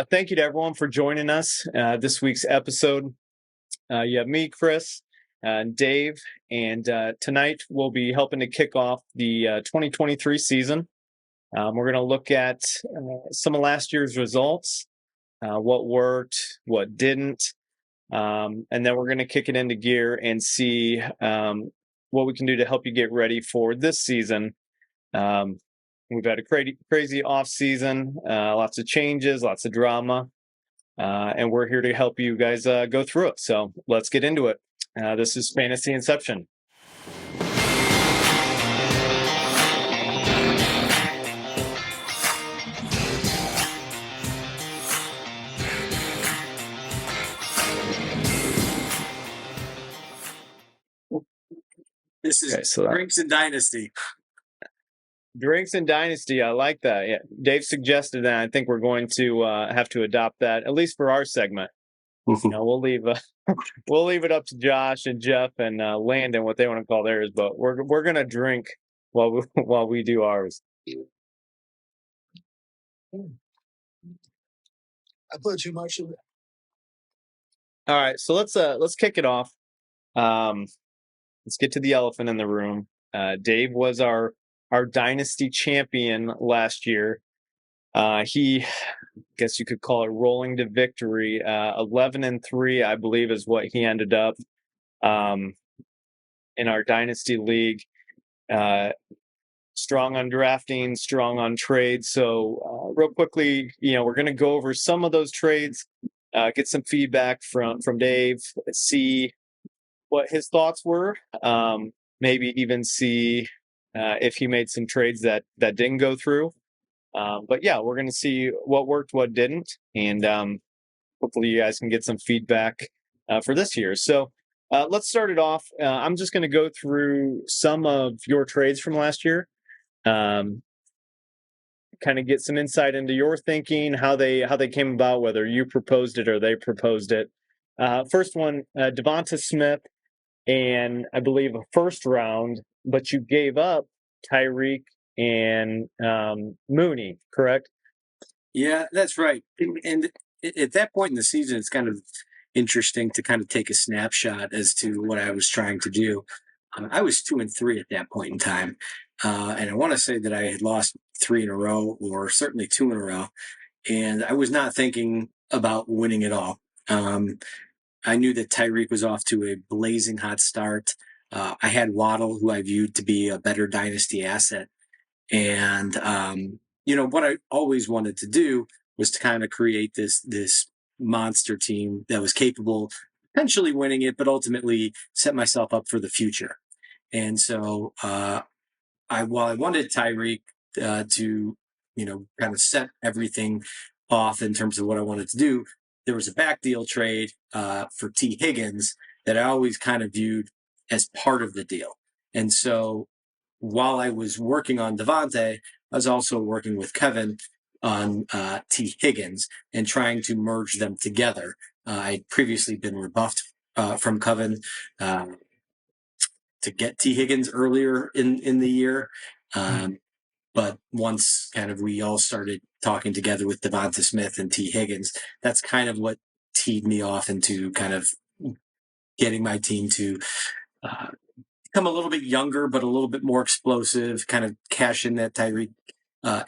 Thank you to everyone for joining us this week's episode. You have me, Chris, Dave, and tonight we'll be helping to kick off the 2023 season. We're going to look at some of last year's results, what worked, what didn't, and then we're going to kick it into gear and see what we can do to help you get ready for this season. We've had a crazy off season, lots of changes, lots of drama, and we're here to help you guys go through it. So let's get into it. This is Fantasy Inception. This is Drinks and Dynasty. Drinks and Dynasty, I like that. Yeah, Dave suggested that. I think we're going to have to adopt that, at least for our segment. You know, we'll leave it up to Josh and Jeff and Landon what they want to call theirs, but we're gonna drink while we do ours. I put too much in it. All right, so let's kick it off. Let's get to the elephant in the room. Dave was our Dynasty champion last year. He, guess you could call it rolling to victory. 11-3, I believe, is what he ended up in our Dynasty league. Strong on drafting, strong on trades. So real quickly, we're going to go over some of those trades, get some feedback from Dave, see what his thoughts were, maybe even see if he made some trades that didn't go through. But yeah, we're going to see what worked, what didn't, and hopefully you guys can get some feedback for this year. So let's start it off. I'm just going to go through some of your trades from last year, kind of get some insight into your thinking, how they came about, whether you proposed it or they proposed it. First one, Devonta Smith, and I believe a first round, but you gave up Tyreek and Mooney, correct? Yeah, that's right. And at that point in the season, it's kind of interesting to kind of take a snapshot as to what I was trying to do. I was 2-3 at that point in time. And I want to say that I had lost 3 in a row, or certainly 2 in a row. And I was not thinking about winning at all. I knew that Tyreek was off to a blazing hot start. I had Waddle, who I viewed to be a better dynasty asset. And, what I always wanted to do was to kind of create this monster team that was capable of potentially winning it, but ultimately set myself up for the future. And so, while I wanted Tyreek to, kind of set everything off in terms of what I wanted to do, there was a back deal trade for T. Higgins that I always kind of viewed as part of the deal. And so while I was working on Devontae, I was also working with Kevin on T. Higgins and trying to merge them together. I'd previously been rebuffed from Kevin to get T. Higgins earlier in the year. But once kind of we all started talking together with Devonta Smith and T. Higgins, that's kind of what teed me off into kind of getting my team to become a little bit younger, but a little bit more explosive, kind of cash in that Tyreek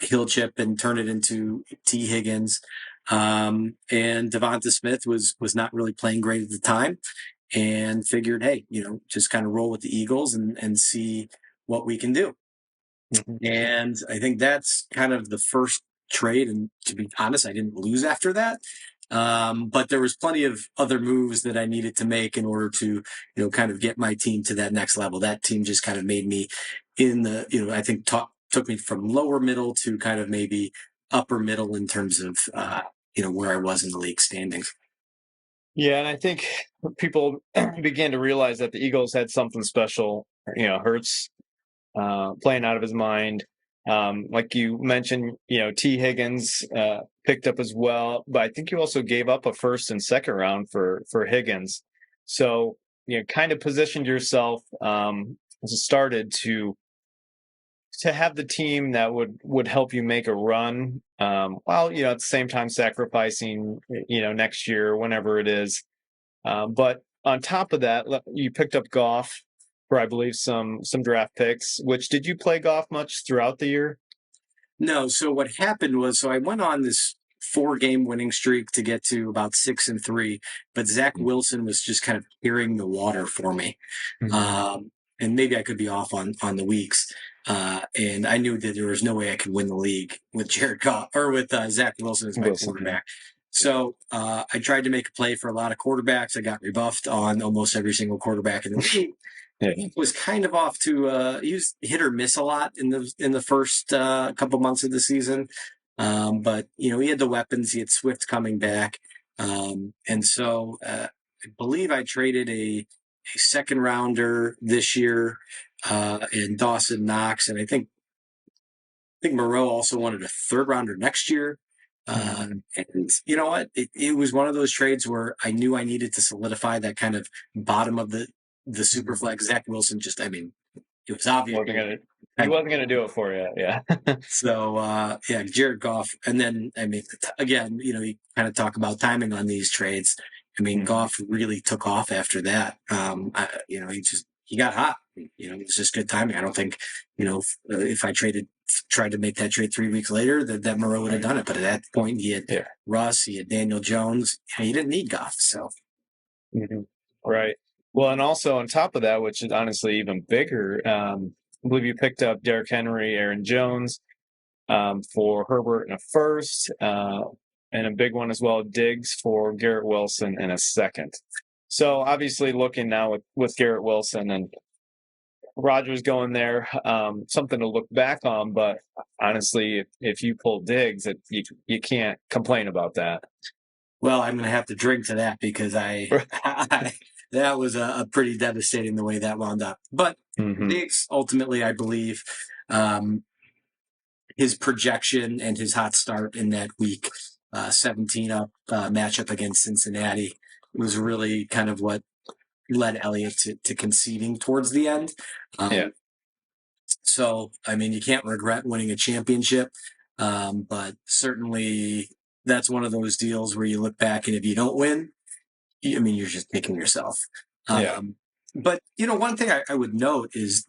Hill chip and turn it into T. Higgins. And Devonta Smith was not really playing great at the time, and figured, hey, just kind of roll with the Eagles and see what we can do. And I think that's kind of the first trade. And to be honest, I didn't lose after that. But there was plenty of other moves that I needed to make in order to, kind of get my team to that next level. That team just kind of made me I think took me from lower middle to kind of maybe upper middle in terms of, where I was in the league standings. Yeah, and I think people began to realize that the Eagles had something special. Hurts playing out of his mind. Like you mentioned, T. Higgins picked up as well, but I think you also gave up a first and second round for Higgins. So, kind of positioned yourself as it started to to have the team that would help you make a run, while at the same time sacrificing next year, whenever it is. But on top of that, you picked up Goff for, I believe, some draft picks. Which, did you play Goff much throughout the year? No. So what happened was, so I went on this 4-game winning streak to get to about 6-3, but Zach Wilson was just kind of carrying the water for me. And maybe I could be off on the weeks. And I knew that there was no way I could win the league with Jared Goff or with Zach Wilson as my quarterback. So I tried to make a play for a lot of quarterbacks. I got rebuffed on almost every single quarterback in the league. He was kind of off to he was hit or miss a lot in the first couple months of the season. But he had the weapons. He had Swift coming back, and so I believe I traded a second rounder this year in Dawson Knox, and I think Moreau also wanted a third rounder next year. And you know what? It was one of those trades where I knew I needed to solidify that kind of bottom of the super flex. Zach Wilson it was obvious. He wasn't going to do it for you. Yeah. So, Jared Goff. And then, again, you kind of talk about timing on these trades. Goff really took off after that. He got hot. It was just good timing. I don't think, if I tried to make that trade 3 weeks later, that Moreau would have done it. But at that point, he had Russ, he had Daniel Jones. He didn't need Goff. So, right. Well, and also on top of that, which is honestly even bigger, I believe you picked up Derrick Henry, Aaron Jones, for Herbert in a first, and a big one as well, Diggs for Garrett Wilson in a second. So obviously looking now with Garrett Wilson and Rodgers going there, something to look back on. But honestly, if you pull Diggs, you can't complain about that. Well, I'm going to have to drink to that because that was a pretty devastating the way that wound up. But Diggs, ultimately, I believe his projection and his hot start in that week 17 up matchup against Cincinnati was really kind of what led Elliott to conceding towards the end. So, you can't regret winning a championship, but certainly that's one of those deals where you look back and if you don't win, you're just picking yourself. But, one thing I would note is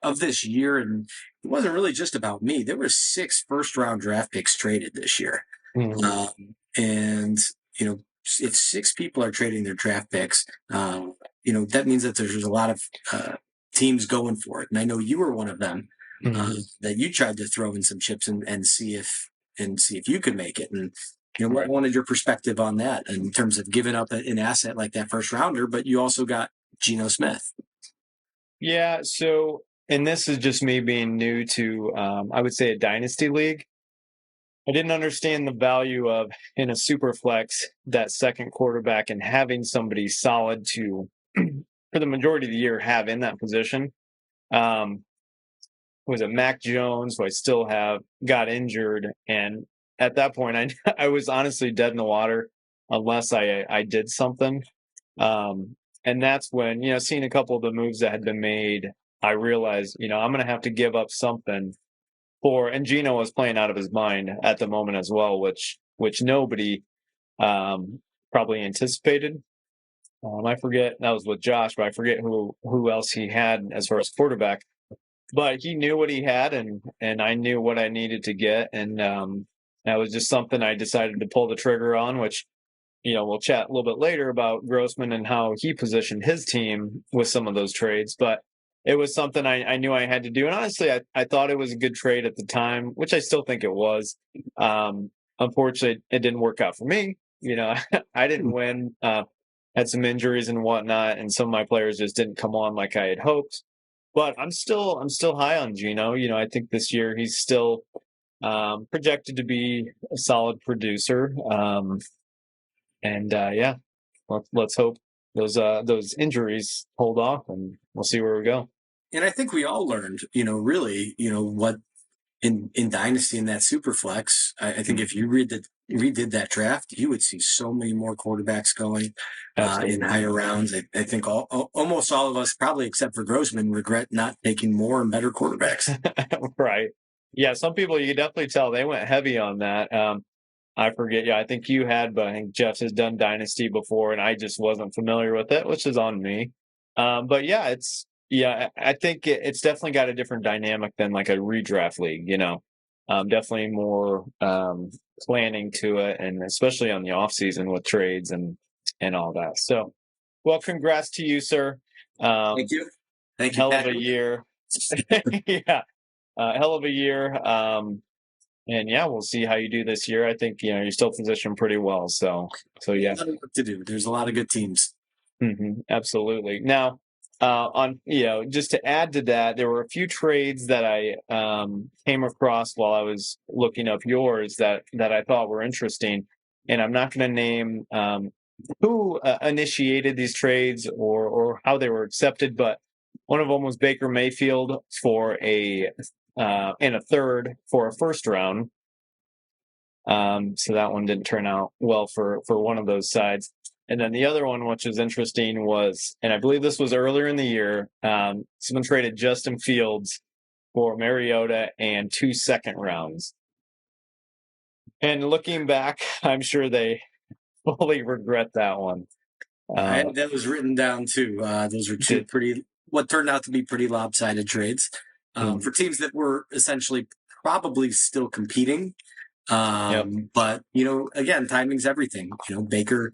of this year, and it wasn't really just about me, there were 6 first-round draft picks traded this year. And, if 6 people are trading their draft picks, that means that there's a lot of teams going for it. And I know you were one of them that you tried to throw in some chips and see if you could make it. And what wanted your perspective on that in terms of giving up an asset like that first rounder, but you also got Geno Smith. Yeah. So, and this is just me being new to, I would say, a dynasty league. I didn't understand the value of, in a super flex, that second quarterback and having somebody solid to, for the majority of the year, have in that position. Was it Mac Jones, who I still have, got injured. And at that point, I was honestly dead in the water unless I did something. And that's when, seeing a couple of the moves that had been made, I realized, I'm going to have to give up something and Geno was playing out of his mind at the moment as well, which nobody probably anticipated. I forget, that was with Josh, but I forget who else he had as far as quarterback. But he knew what he had, and I knew what I needed to get, and that was just something I decided to pull the trigger on, which, we'll chat a little bit later about Grossman and how he positioned his team with some of those trades. But it was something I knew I had to do. And honestly, I thought it was a good trade at the time, which I still think it was. Unfortunately, it didn't work out for me. I didn't win, had some injuries and whatnot, and some of my players just didn't come on like I had hoped. But I'm still high on Geno. I think this year he's still projected to be a solid producer. Let's hope those injuries hold off, and we'll see where we go. And I think we all learned, really, what in Dynasty in that super flex. I think if you read redid that draft, you would see so many more quarterbacks going in higher rounds. I think almost all of us, probably except for Grossman, regret not taking more and better quarterbacks. Right. Yeah, some people you could definitely tell they went heavy on that. I forget. Yeah, I think you had, but I think Jeff has done Dynasty before, and I just wasn't familiar with it, which is on me. But yeah, I think it's definitely got a different dynamic than like a redraft league. Definitely more planning to it, and especially on the off season with trades and all that. So, well, congrats to you, sir. Thank you. Thank you. Hell of a year. Yeah, hell of a year. And yeah, we'll see how you do this year. I think you're still positioned pretty well. So yeah, a lot of work to do. There's a lot of good teams. Absolutely. Now, on just to add to that, there were a few trades that I came across while I was looking up yours that I thought were interesting, and I'm not going to name who initiated these trades or how they were accepted, but one of them was Baker Mayfield for and a third for a first round. So that one didn't turn out well for one of those sides. And then the other one, which is interesting, was, and I believe this was earlier in the year, someone traded Justin Fields for Mariota and 2 second rounds. And looking back, I'm sure they fully regret that one. That was written down too. Those were two what turned out to be pretty lopsided trades for teams that were essentially probably still competing. But again, timing's everything. Baker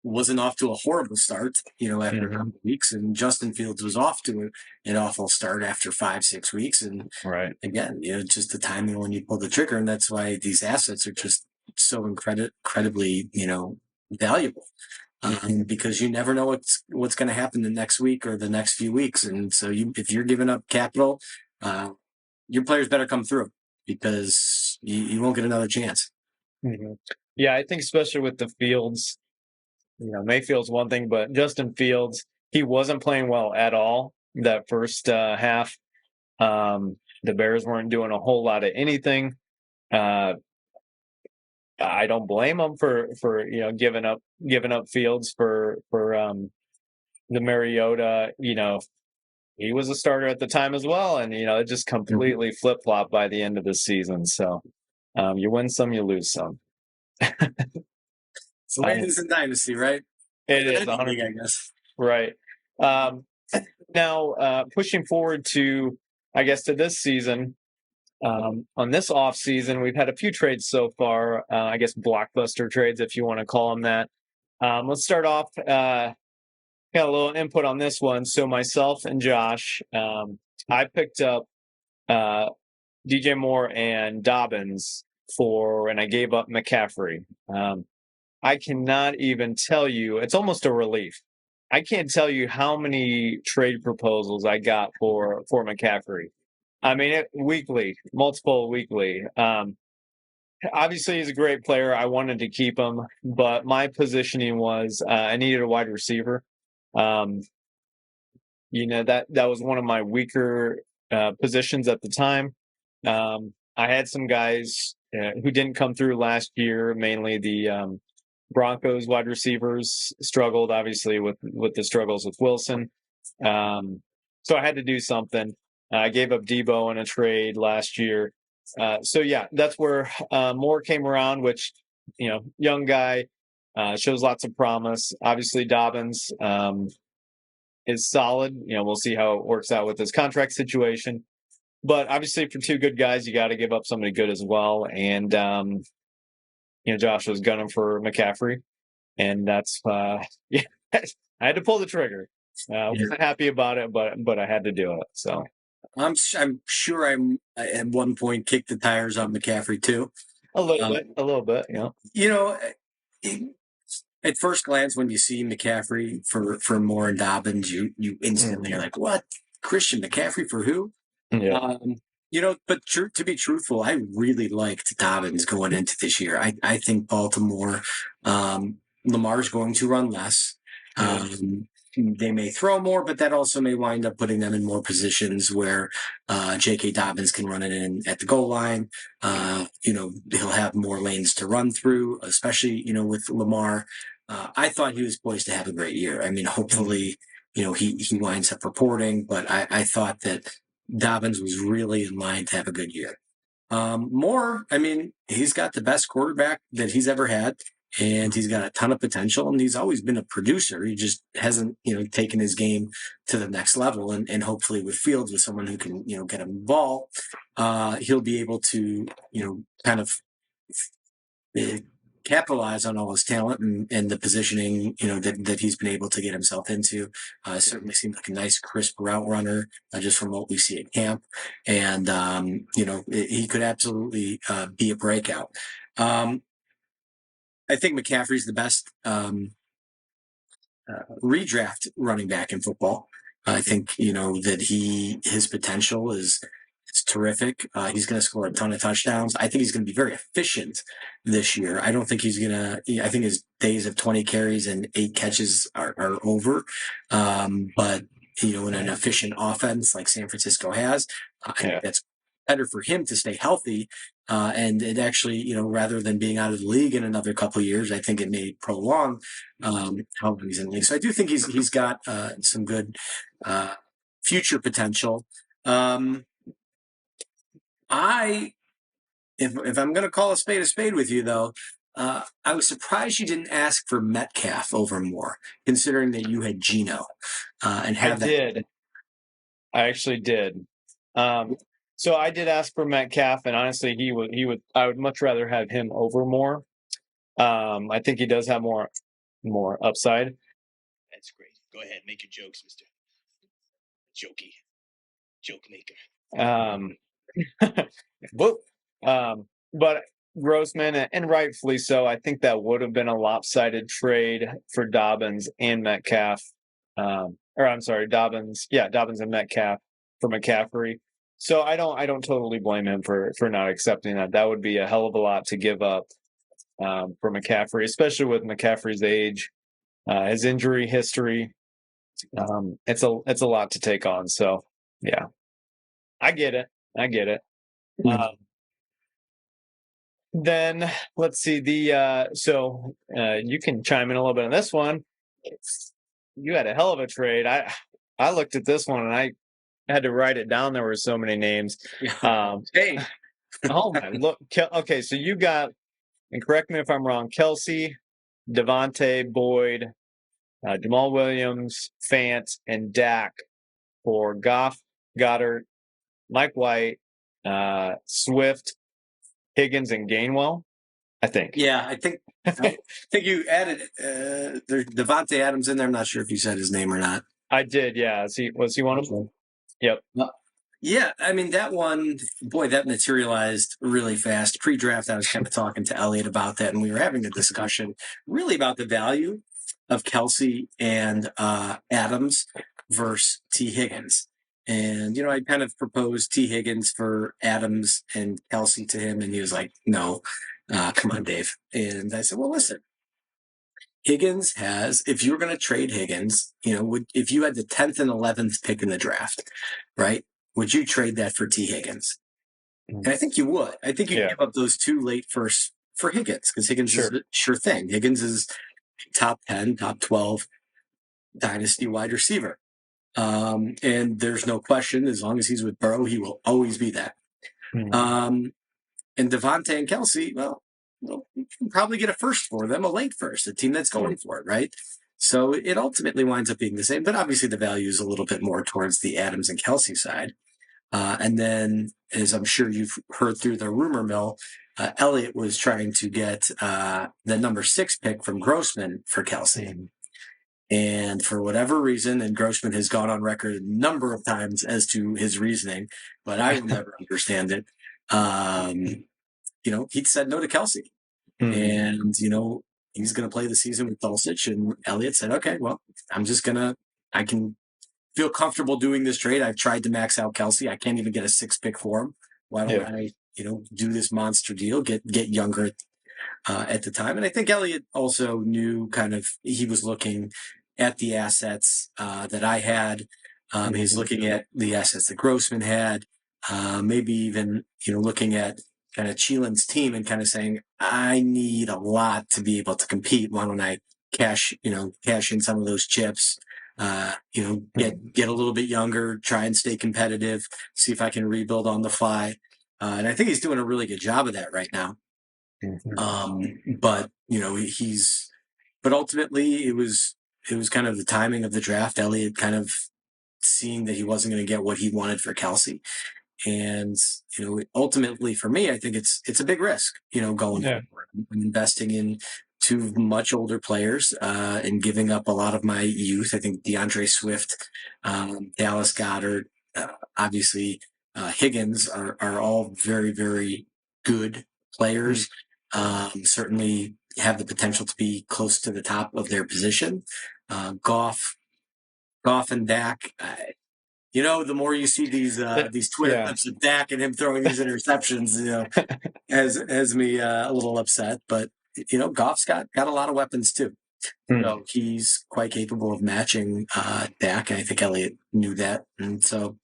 wasn't off to a horrible start, after a couple of weeks, and Justin Fields was off to an awful start after 5-6 weeks. And again, just the timing when you pull the trigger, and that's why these assets are just so incredibly, valuable. Because you never know what's going to happen the next week or the next few weeks, and so if you're giving up capital, your players better come through, because you won't get another chance. Yeah, I think especially with the Fields, Mayfield's one thing, but Justin Fields, he wasn't playing well at all that first half. The Bears weren't doing a whole lot of anything. I don't blame them for giving up Fields for the Mariota. He was a starter at the time as well, and it just completely flip flopped by the end of the season. So you win some, you lose some. It's the way it is in Dynasty, right? It is 100, I guess. Right. Now, pushing forward to this season. On this off season, we've had a few trades so far. I guess blockbuster trades, if you want to call them that. Let's start off. Got a little input on this one. So myself and Josh, I picked up DJ Moore and Dobbins and I gave up McCaffrey. I cannot even tell you. It's almost a relief. I can't tell you how many trade proposals I got for McCaffrey. I mean, multiple weekly. Obviously, he's a great player. I wanted to keep him, but my positioning was I needed a wide receiver. That was one of my weaker positions at the time. I had some guys who didn't come through last year, mainly the Broncos wide receivers struggled, obviously, with the struggles with Wilson. So I had to do something. I gave up Debo in a trade last year. So yeah, that's where Moore came around, which, young guy, shows lots of promise. Obviously, Dobbins is solid. We'll see how it works out with his contract situation. But obviously, for two good guys, you got to give up somebody good as well. And, Josh was gunning for McCaffrey. And that's, I had to pull the trigger. I wasn't happy about it, but I had to do it. So. I'm sure I at one point kicked the tires on McCaffrey too. A little bit, yeah. At first glance, when you see McCaffrey for Moore and Dobbins, you instantly are like, "What? Christian McCaffrey for who?" Yeah. But to be truthful, I really liked Dobbins going into this year. I think Baltimore, Lamar's going to run less. they may throw more, but that also may wind up putting them in more positions where J.K. Dobbins can run it in at the goal line. He'll have more lanes to run through, especially, with Lamar. I thought he was poised to have a great year. I mean, hopefully, he winds up reporting, but I thought that Dobbins was really in line to have a good year. He's got the best quarterback that he's ever had, and he's got a ton of potential, and he's always been a producer. He just hasn't, taken his game to the next level. And hopefully with Fields, with someone who can, get him the ball, he'll be able to, kind of capitalize on all his talent and the positioning, that he's been able to get himself into. Certainly seems like a nice, crisp route runner, just from what we see at camp. And, he could absolutely be a breakout. I think McCaffrey's the best redraft running back in football. I think, that his potential is terrific. He's going to score a ton of touchdowns. I think he's going to be very efficient this year. I don't think he's going to, I think his days of 20 carries and 8 catches are over. But, in an efficient offense like San Francisco has, I think that's better for him to stay healthy. And it actually, rather than being out of the league in another couple of years, I think it may prolong how long he's in the league. So I do think he's got some good future potential. If I'm going to call a spade with you, though, I was surprised you didn't ask for Metcalf over Moore, considering that you had Geno and have that. Did. I actually did. So I did ask for Metcalf, and honestly, I would much rather have him over Moore. I think he does have more upside. That's great. Go ahead, make your jokes, Mr. Joke maker. But Grossman, and rightfully so, I think that would have been a lopsided trade for Dobbins and Metcalf. Dobbins and Metcalf for McCaffrey. So I don't totally blame him for not accepting that. That would be a hell of a lot to give up for McCaffrey, especially with McCaffrey's age, his injury history. It's a lot to take on. So yeah, I get it. Then let's see you can chime in a little bit on this one. You had a hell of a trade. I looked at this one and I had to write it down. There were so many names. Hey. Oh man, look. Okay, so you got, and correct me if I'm wrong, Kelsey, Devontae, Boyd, Jamal Williams, Fant, and Dak for Goff, Goddard, Mike White, Swift, Higgins, and Gainwell, I think. Yeah, I think you added there's Devontae Adams in there. I'm not sure if you said his name or not. I did, yeah. Was he one of them? Yep. Yeah, I mean, that one, boy, that materialized really fast. Pre-draft, I was kind of talking to Elliot about that, and we were having a discussion really about the value of Kelsey and Adams versus T. Higgins. And, I kind of proposed T. Higgins for Adams and Kelsey to him, and he was like, no, come on, Dave. And I said, well, listen, Higgins has, if you were going to trade Higgins, if you had the 10th and 11th pick in the draft, right, would you trade that for T. Higgins? And I think you would. I think you'd give up those 2 late firsts for Higgins, because Higgins is a sure thing. Higgins is top 10, top 12 dynasty wide receiver. And there's no question, as long as he's with Burrow, he will always be that. And Devontae and Kelsey, well, you can probably get a first for them, a late first, a team that's going for it, right? So it ultimately winds up being the same, but obviously the value is a little bit more towards the Adams and Kelsey side. And then, as I'm sure you've heard through the rumor mill, Elliott was trying to get the number 6 pick from Grossman for Kelsey. And for whatever reason, and Grossman has gone on record a number of times as to his reasoning, but I will never understand it. He said no to Kelsey. And, he's going to play the season with Dulcich. And Elliott said, okay, well, I can feel comfortable doing this trade. I've tried to max out Kelsey. I can't even get a 6 pick for him. Why don't I, do this monster deal, get younger at the time. And I think Elliott also knew he was looking at the assets that I had. He's looking at the assets that Grossman had, maybe even looking at kind of Cheelan's team and kind of saying, I need a lot to be able to compete. Why don't I cash in some of those chips? Get a little bit younger, try and stay competitive, see if I can rebuild on the fly. And I think he's doing a really good job of that right now. But ultimately it was kind of the timing of the draft. Elliott kind of seeing that he wasn't going to get what he wanted for Kelsey. And, ultimately for me, I think it's a big risk, going forward. I'm investing in two much older players, and giving up a lot of my youth. I think DeAndre Swift, Dallas Goedert, obviously, Higgins are all very, very good players. Certainly have the potential to be close to the top of their position. Goff and Dak, the more you see these Twitter clips of Dak and him throwing these interceptions, has me a little upset. But Goff's got a lot of weapons too, so he's quite capable of matching Dak. And I think Elliott knew that, and so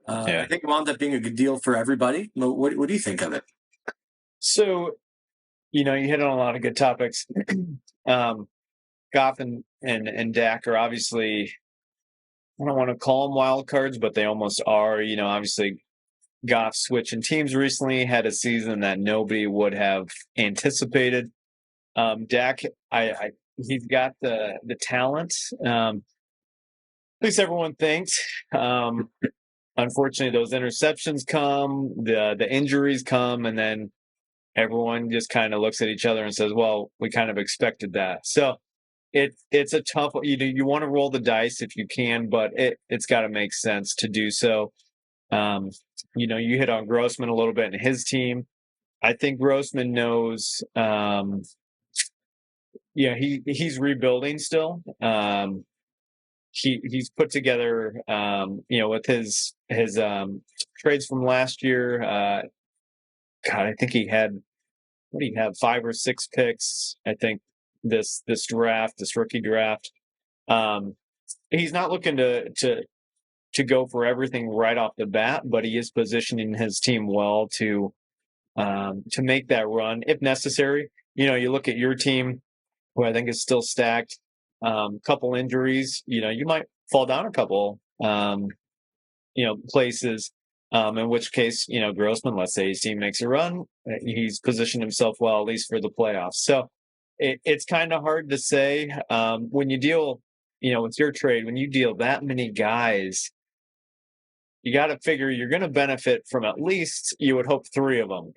I think it wound up being a good deal for everybody. What do you think of it? So, you hit on a lot of good topics. Goff and Dak are obviously, I don't want to call them wild cards, but they almost are. Obviously, Goff switching teams recently, had a season that nobody would have anticipated. Dak, he's got the talent. At least everyone thinks. Unfortunately, those interceptions come, the injuries come, and then everyone just kind of looks at each other and says, "Well, we kind of expected that." So it's a tough. You want to roll the dice if you can, but it's got to make sense to do so. You hit on Grossman a little bit and his team. I think Grossman knows. He's rebuilding still. He's put together, with his trades from last year. God, I think he had 5 or 6 picks. I think this rookie draft. He's not looking to go for everything right off the bat, but he is positioning his team well to make that run if necessary. You look at your team, who I think is still stacked. Couple injuries, you might fall down a couple, places. In which case, Grossman, let's say his team makes a run, he's positioned himself well, at least for the playoffs. So it's kind of hard to say when you deal, with your trade, when you deal that many guys, you got to figure you're going to benefit from at least, you would hope, 3 of them,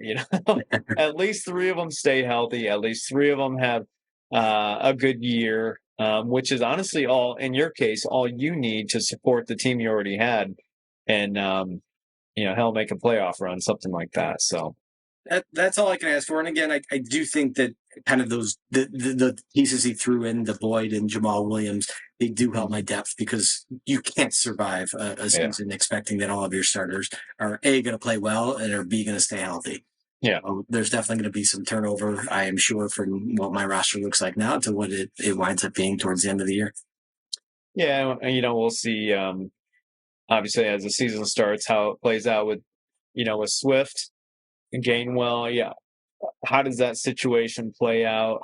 at least 3 of them stay healthy. At least 3 of them have a good year, which is honestly in your case, all you need to support the team you already had. And, make a playoff run, something like that. So that's all I can ask for. And again, I do think that kind of those the pieces he threw in, the Boyd and Jamal Williams, they do help my depth, because you can't survive a season expecting that all of your starters are A, going to play well, and are B, going to stay healthy. Yeah, there's definitely going to be some turnover, I am sure, from what my roster looks like now to what it winds up being towards the end of the year. Yeah, we'll see. Obviously, as the season starts, how it plays out with Swift and Gainwell. Yeah, how does that situation play out?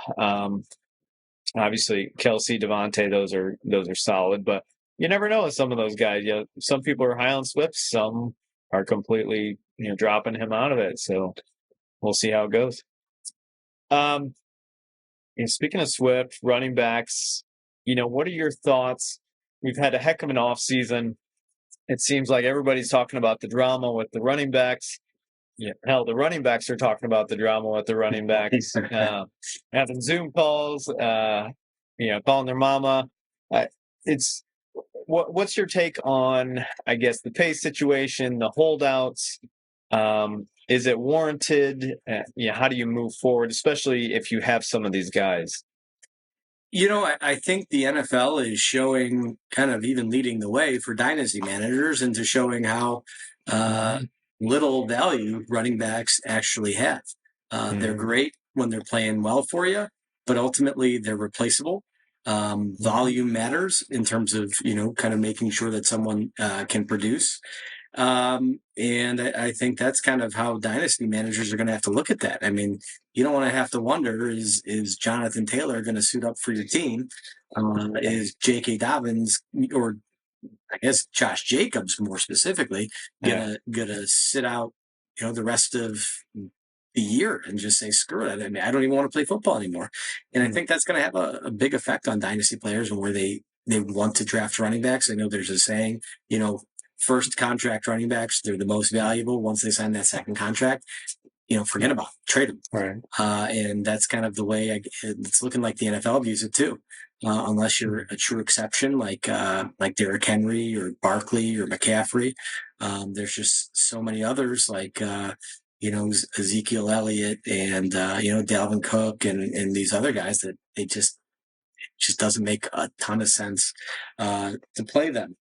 Obviously, Kelsey, Devontae, those are solid, but you never know with some of those guys. Some people are high on Swift, some are completely dropping him out of it. So we'll see how it goes. Speaking of Swift, running backs, what are your thoughts? We've had a heck of an offseason. It seems like everybody's talking about the drama with the running backs. Yeah, hell, the running backs are talking about the drama with the running backs, having Zoom calls, calling their mama. What's your take on, I guess, the pay situation, the holdouts? Is it warranted? How do you move forward, especially if you have some of these guys? I think the NFL is showing, kind of even leading the way for dynasty managers into showing how little value running backs actually have. They're great when they're playing well for you, but ultimately they're replaceable. Volume matters in terms of, kind of making sure that someone can produce. And I think that's kind of how dynasty managers are going to have to look at that. I mean, you don't want to have to wonder, is Jonathan Taylor going to suit up for your team? Is J.K. Dobbins, or I guess Josh Jacobs more specifically, gonna sit out, the rest of the year and just say, screw it. I mean, I don't even want to play football anymore. And I think that's going to have a big effect on dynasty players and where they want to draft running backs. I know there's a saying, first contract running backs, they're the most valuable. Once they sign that second contract, forget about it, trade them. Right. And that's kind of the way it's looking like the NFL views it too. Unless you're a true exception, like Derrick Henry or Barkley or McCaffrey. There's just so many others like, Ezekiel Elliott and, Dalvin Cook and these other guys that it just doesn't make a ton of sense to play them.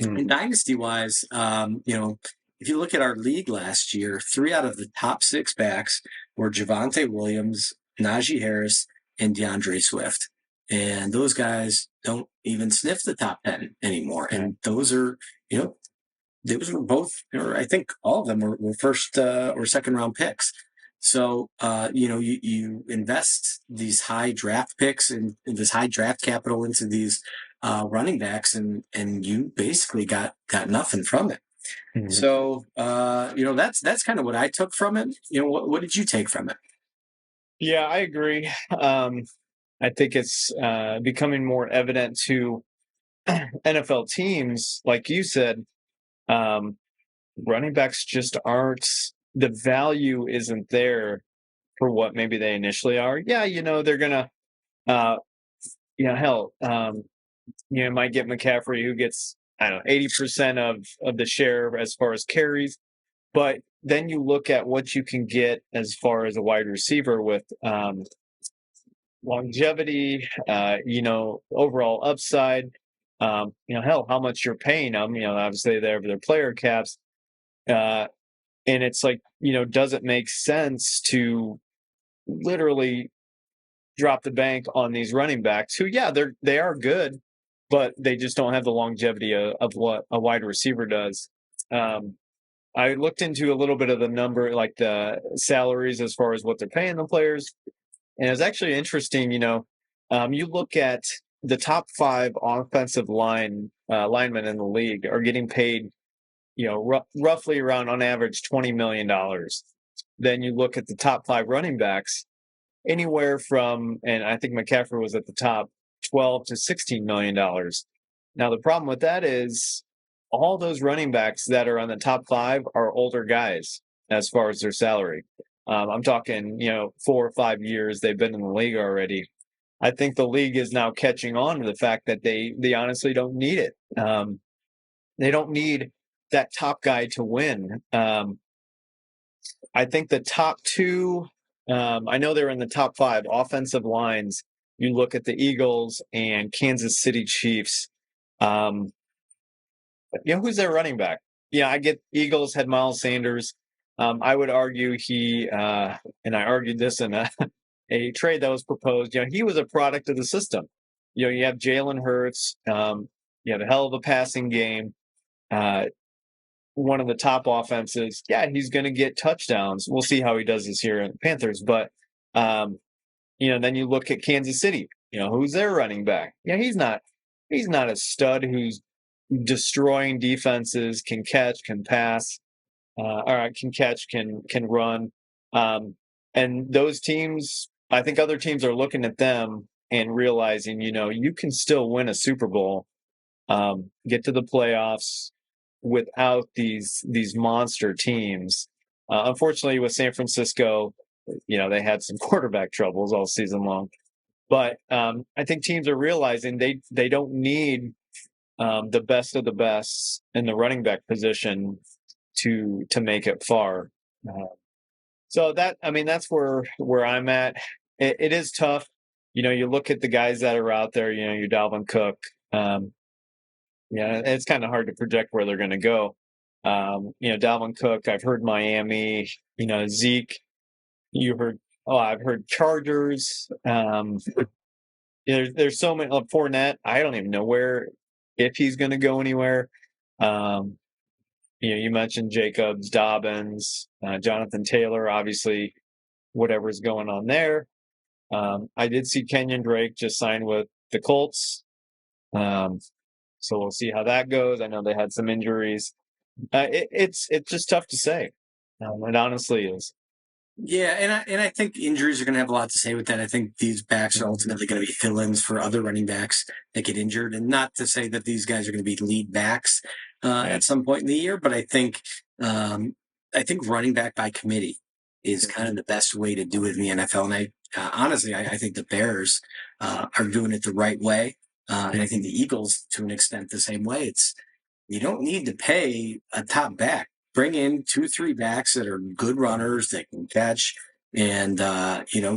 And dynasty wise, if you look at our league last year, 3 out of the top 6 backs were Javonte Williams, Najee Harris, and DeAndre Swift. And those guys don't even sniff the top 10 anymore. And those are, those were both, or I think all of them were first or second round picks. So, you invest these high draft picks and this high draft capital into these running backs, and you basically got nothing from it. Mm-hmm. So, that's kind of what I took from it. What did you take from it? Yeah, I agree. I think it's becoming more evident to NFL teams, like you said, running backs just aren't, the value isn't there for what maybe they initially are. Yeah, they're going to, hell, you might get McCaffrey, who gets, 80% of the share as far as carries. But then you look at what you can get as far as a wide receiver with longevity, overall upside, hell, how much you're paying them, obviously they have their player caps. And it's like, does it make sense to literally drop the bank on these running backs who, they are good, but they just don't have the longevity of what a wide receiver does. I looked into a little bit of the number, like the salaries as far as what they're paying the players. And it's actually interesting, you look at the top 5 offensive linemen in the league are getting paid, roughly around on average $20 million. Then you look at the top 5 running backs, anywhere from, and I think McCaffrey was at the top, $12 to $16 million. Now, the problem with that is all those running backs that are on the top 5 are older guys as far as their salary. I'm talking, 4 or 5 years they've been in the league already. I think the league is now catching on to the fact that they honestly don't need it. They don't need that top guy to win. I think the top 2, I know they're in the top 5 offensive lines. You look at the Eagles and Kansas City Chiefs. Who's their running back? Yeah, I get Eagles had Miles Sanders. I would argue and I argued this in a trade that was proposed. He was a product of the system. You have Jalen Hurts. You have a hell of a passing game. One of the top offenses. Yeah, he's going to get touchdowns. We'll see how he does this year in the Panthers. But, then you look at Kansas City. Who's their running back? He's not a stud who's destroying defenses, can catch, can pass, can catch, can run. And those teams, I think other teams are looking at them and realizing, you can still win a Super Bowl, get to the playoffs without these monster teams. Unfortunately, with San Francisco, they had some quarterback troubles all season long. But I think teams are realizing they don't need the best of the best in the running back position to make it far. So that's where I'm at. It is tough. You look at the guys that are out there, your Dalvin Cook. It's kind of hard to project where they're going to go. Dalvin Cook, I've heard Miami, Zeke, I've heard Chargers. there's so many. Fournette, I don't even know if he's going to go anywhere. You mentioned Jacobs, Dobbins, Jonathan Taylor, obviously, whatever's going on there. I did see Kenyon Drake just signed with the Colts. So we'll see how that goes. I know they had some injuries. It's just tough to say. It honestly is. Yeah, and I think injuries are going to have a lot to say with that. I think these backs are ultimately going to be fill-ins for other running backs that get injured, and not to say that these guys are going to be lead backs at some point in the year. But I think running back by committee is kind of the best way to do it in the NFL. And honestly, I think the Bears are doing it the right way, and I think the Eagles, to an extent, the same way. You don't need to pay a top back. Bring in 2-3 backs that are good runners that can catch, and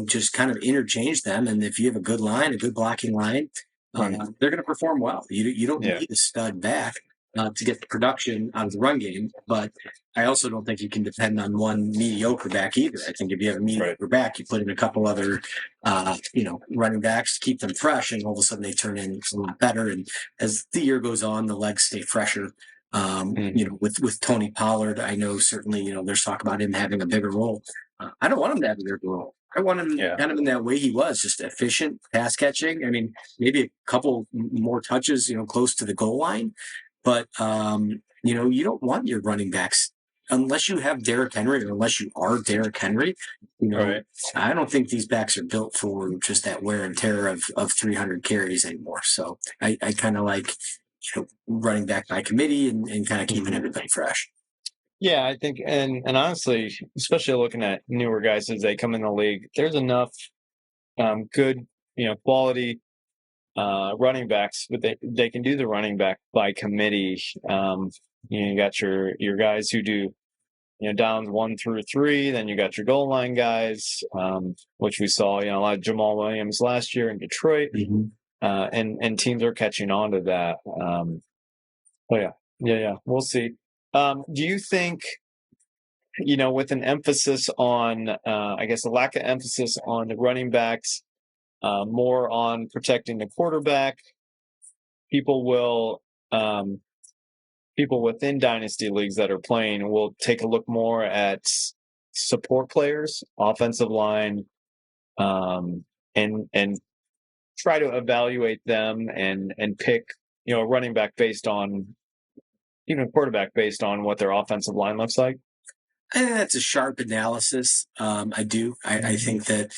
just kind of interchange them. And if you have a good line, a good blocking line, they're going to perform well. You don't need a stud back to get the production out of the run game. But I also don't think you can depend on one mediocre back either. I think if you have a mediocre back, you put in a couple other running backs to keep them fresh, and all of a sudden they turn in a lot better. And as the year goes on, the legs stay fresher. With Tony Pollard, I know certainly, there's talk about him having a bigger role. I don't want him to have a bigger role. I want him kind of in that way he was, just efficient pass catching. I mean, maybe a couple more touches, close to the goal line. But, you don't want your running backs unless you have Derrick Henry, or unless you are Derrick Henry. I don't think these backs are built for just that wear and tear of 300 carries anymore. So I kind of like running back by committee and kind of keeping everybody fresh. Yeah, I think, and honestly, especially looking at newer guys as they come in the league, there's enough good, quality running backs, but they can do the running back by committee. You got your guys who do downs 1 through 3, then you got your goal line guys, which we saw a lot of Jamal Williams last year in Detroit. And teams are catching on to that. We'll see. Do you think, with an emphasis on, I guess, a lack of emphasis on the running backs, more on protecting the quarterback, people within dynasty leagues that are playing will take a look more at support players, offensive line, and try to evaluate them and pick, a running back based on, even a quarterback based on what their offensive line looks like? I think that's a sharp analysis. I do. I think that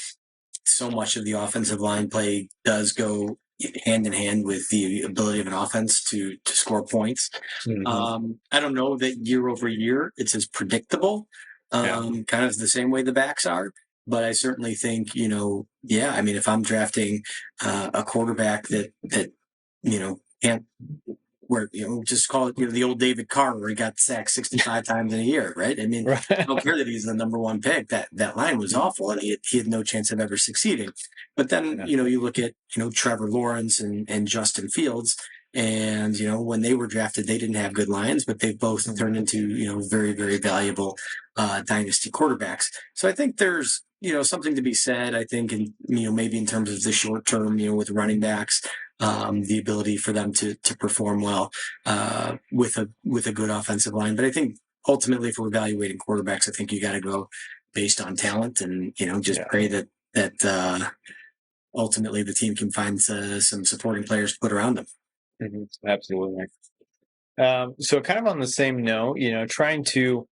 so much of the offensive line play does go hand in hand with the ability of an offense to score points. I don't know that year over year it's as predictable, kind of the same way the backs are. But I certainly think, if I'm drafting a quarterback that can't, where just call it the old David Carr, where he got sacked 65 times in a year, right? I mean, I don't care that he's the number one pick. That line was awful, and he had no chance of ever succeeding. But then you look at Trevor Lawrence and Justin Fields, and when they were drafted, they didn't have good lines, but they've both turned into very, very valuable dynasty quarterbacks. So I think there's something to be said. I think, maybe in terms of the short term, with running backs. The ability for them to perform well with a good offensive line. But I think ultimately, if we're evaluating quarterbacks, I think you got to go based on talent, and pray that ultimately the team can find some supporting players to put around them. Absolutely. So kind of on the same note, trying to,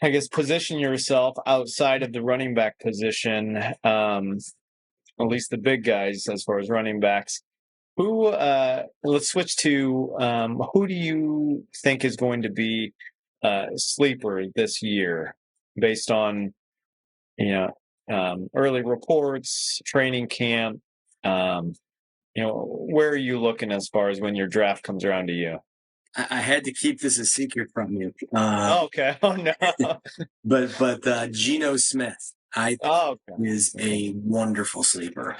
I guess, position yourself outside of the running back position. At least the big guys, as far as running backs. Let's switch to who do you think is going to be a sleeper this year, based on early reports, training camp? Where are you looking as far as when your draft comes around to you? I had to keep this a secret from you. Okay. Oh no. But Geno Smith, I think, is a wonderful sleeper.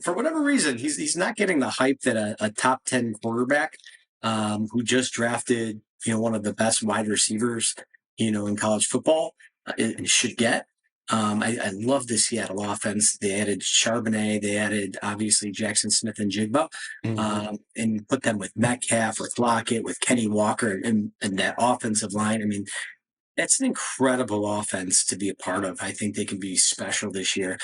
For whatever reason, he's not getting the hype that a top 10 quarterback who just drafted one of the best wide receivers in college football it should get. I love the Seattle offense. They added Charbonnet. They added, obviously, Jackson Smith and Jigba, and put them with Metcalf, with Lockett, with Kenny Walker, and that offensive line. I mean, that's an incredible offense to be a part of. I think they can be special this year.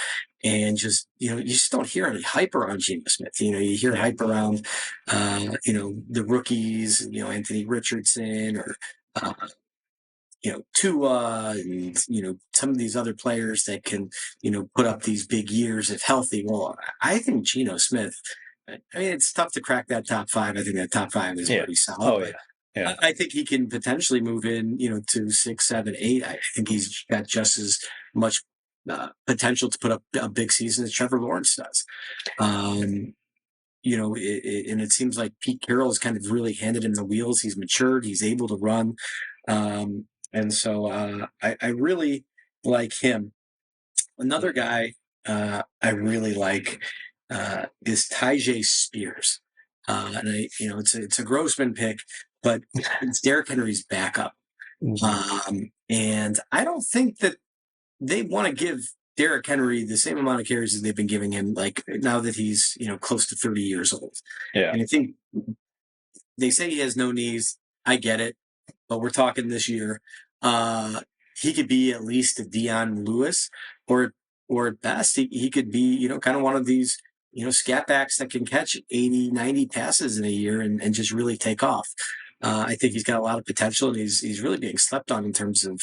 And just, you just don't hear any hype around Geno Smith. You hear hype around, the rookies, Anthony Richardson or, Tua and, some of these other players that can, put up these big years if healthy. Well, I think Geno Smith, I mean, it's tough to crack that top five. I think that top five is pretty solid. Oh, yeah. Yeah. I think he can potentially move in, to 6, 7, 8. I think he's got just as much potential to put up a big season as Trevor Lawrence does. And it seems like Pete Carroll has kind of really handed him the wheels. He's matured. He's able to run. And so I really like him. Another guy I really like is Tyjae Spears. And it's a Grossman pick, but it's Derrick Henry's backup. And I don't think that they want to give Derrick Henry the same amount of carries as they've been giving him, like now that he's, close to 30 years old. Yeah. And I think they say he has no knees. I get it, but we're talking this year. He could be at least a Dion Lewis, or at best, he could be, kind of one of these, scat backs that can catch 80, 90 passes in a year and just really take off. I think he's got a lot of potential, and he's really being slept on in terms of,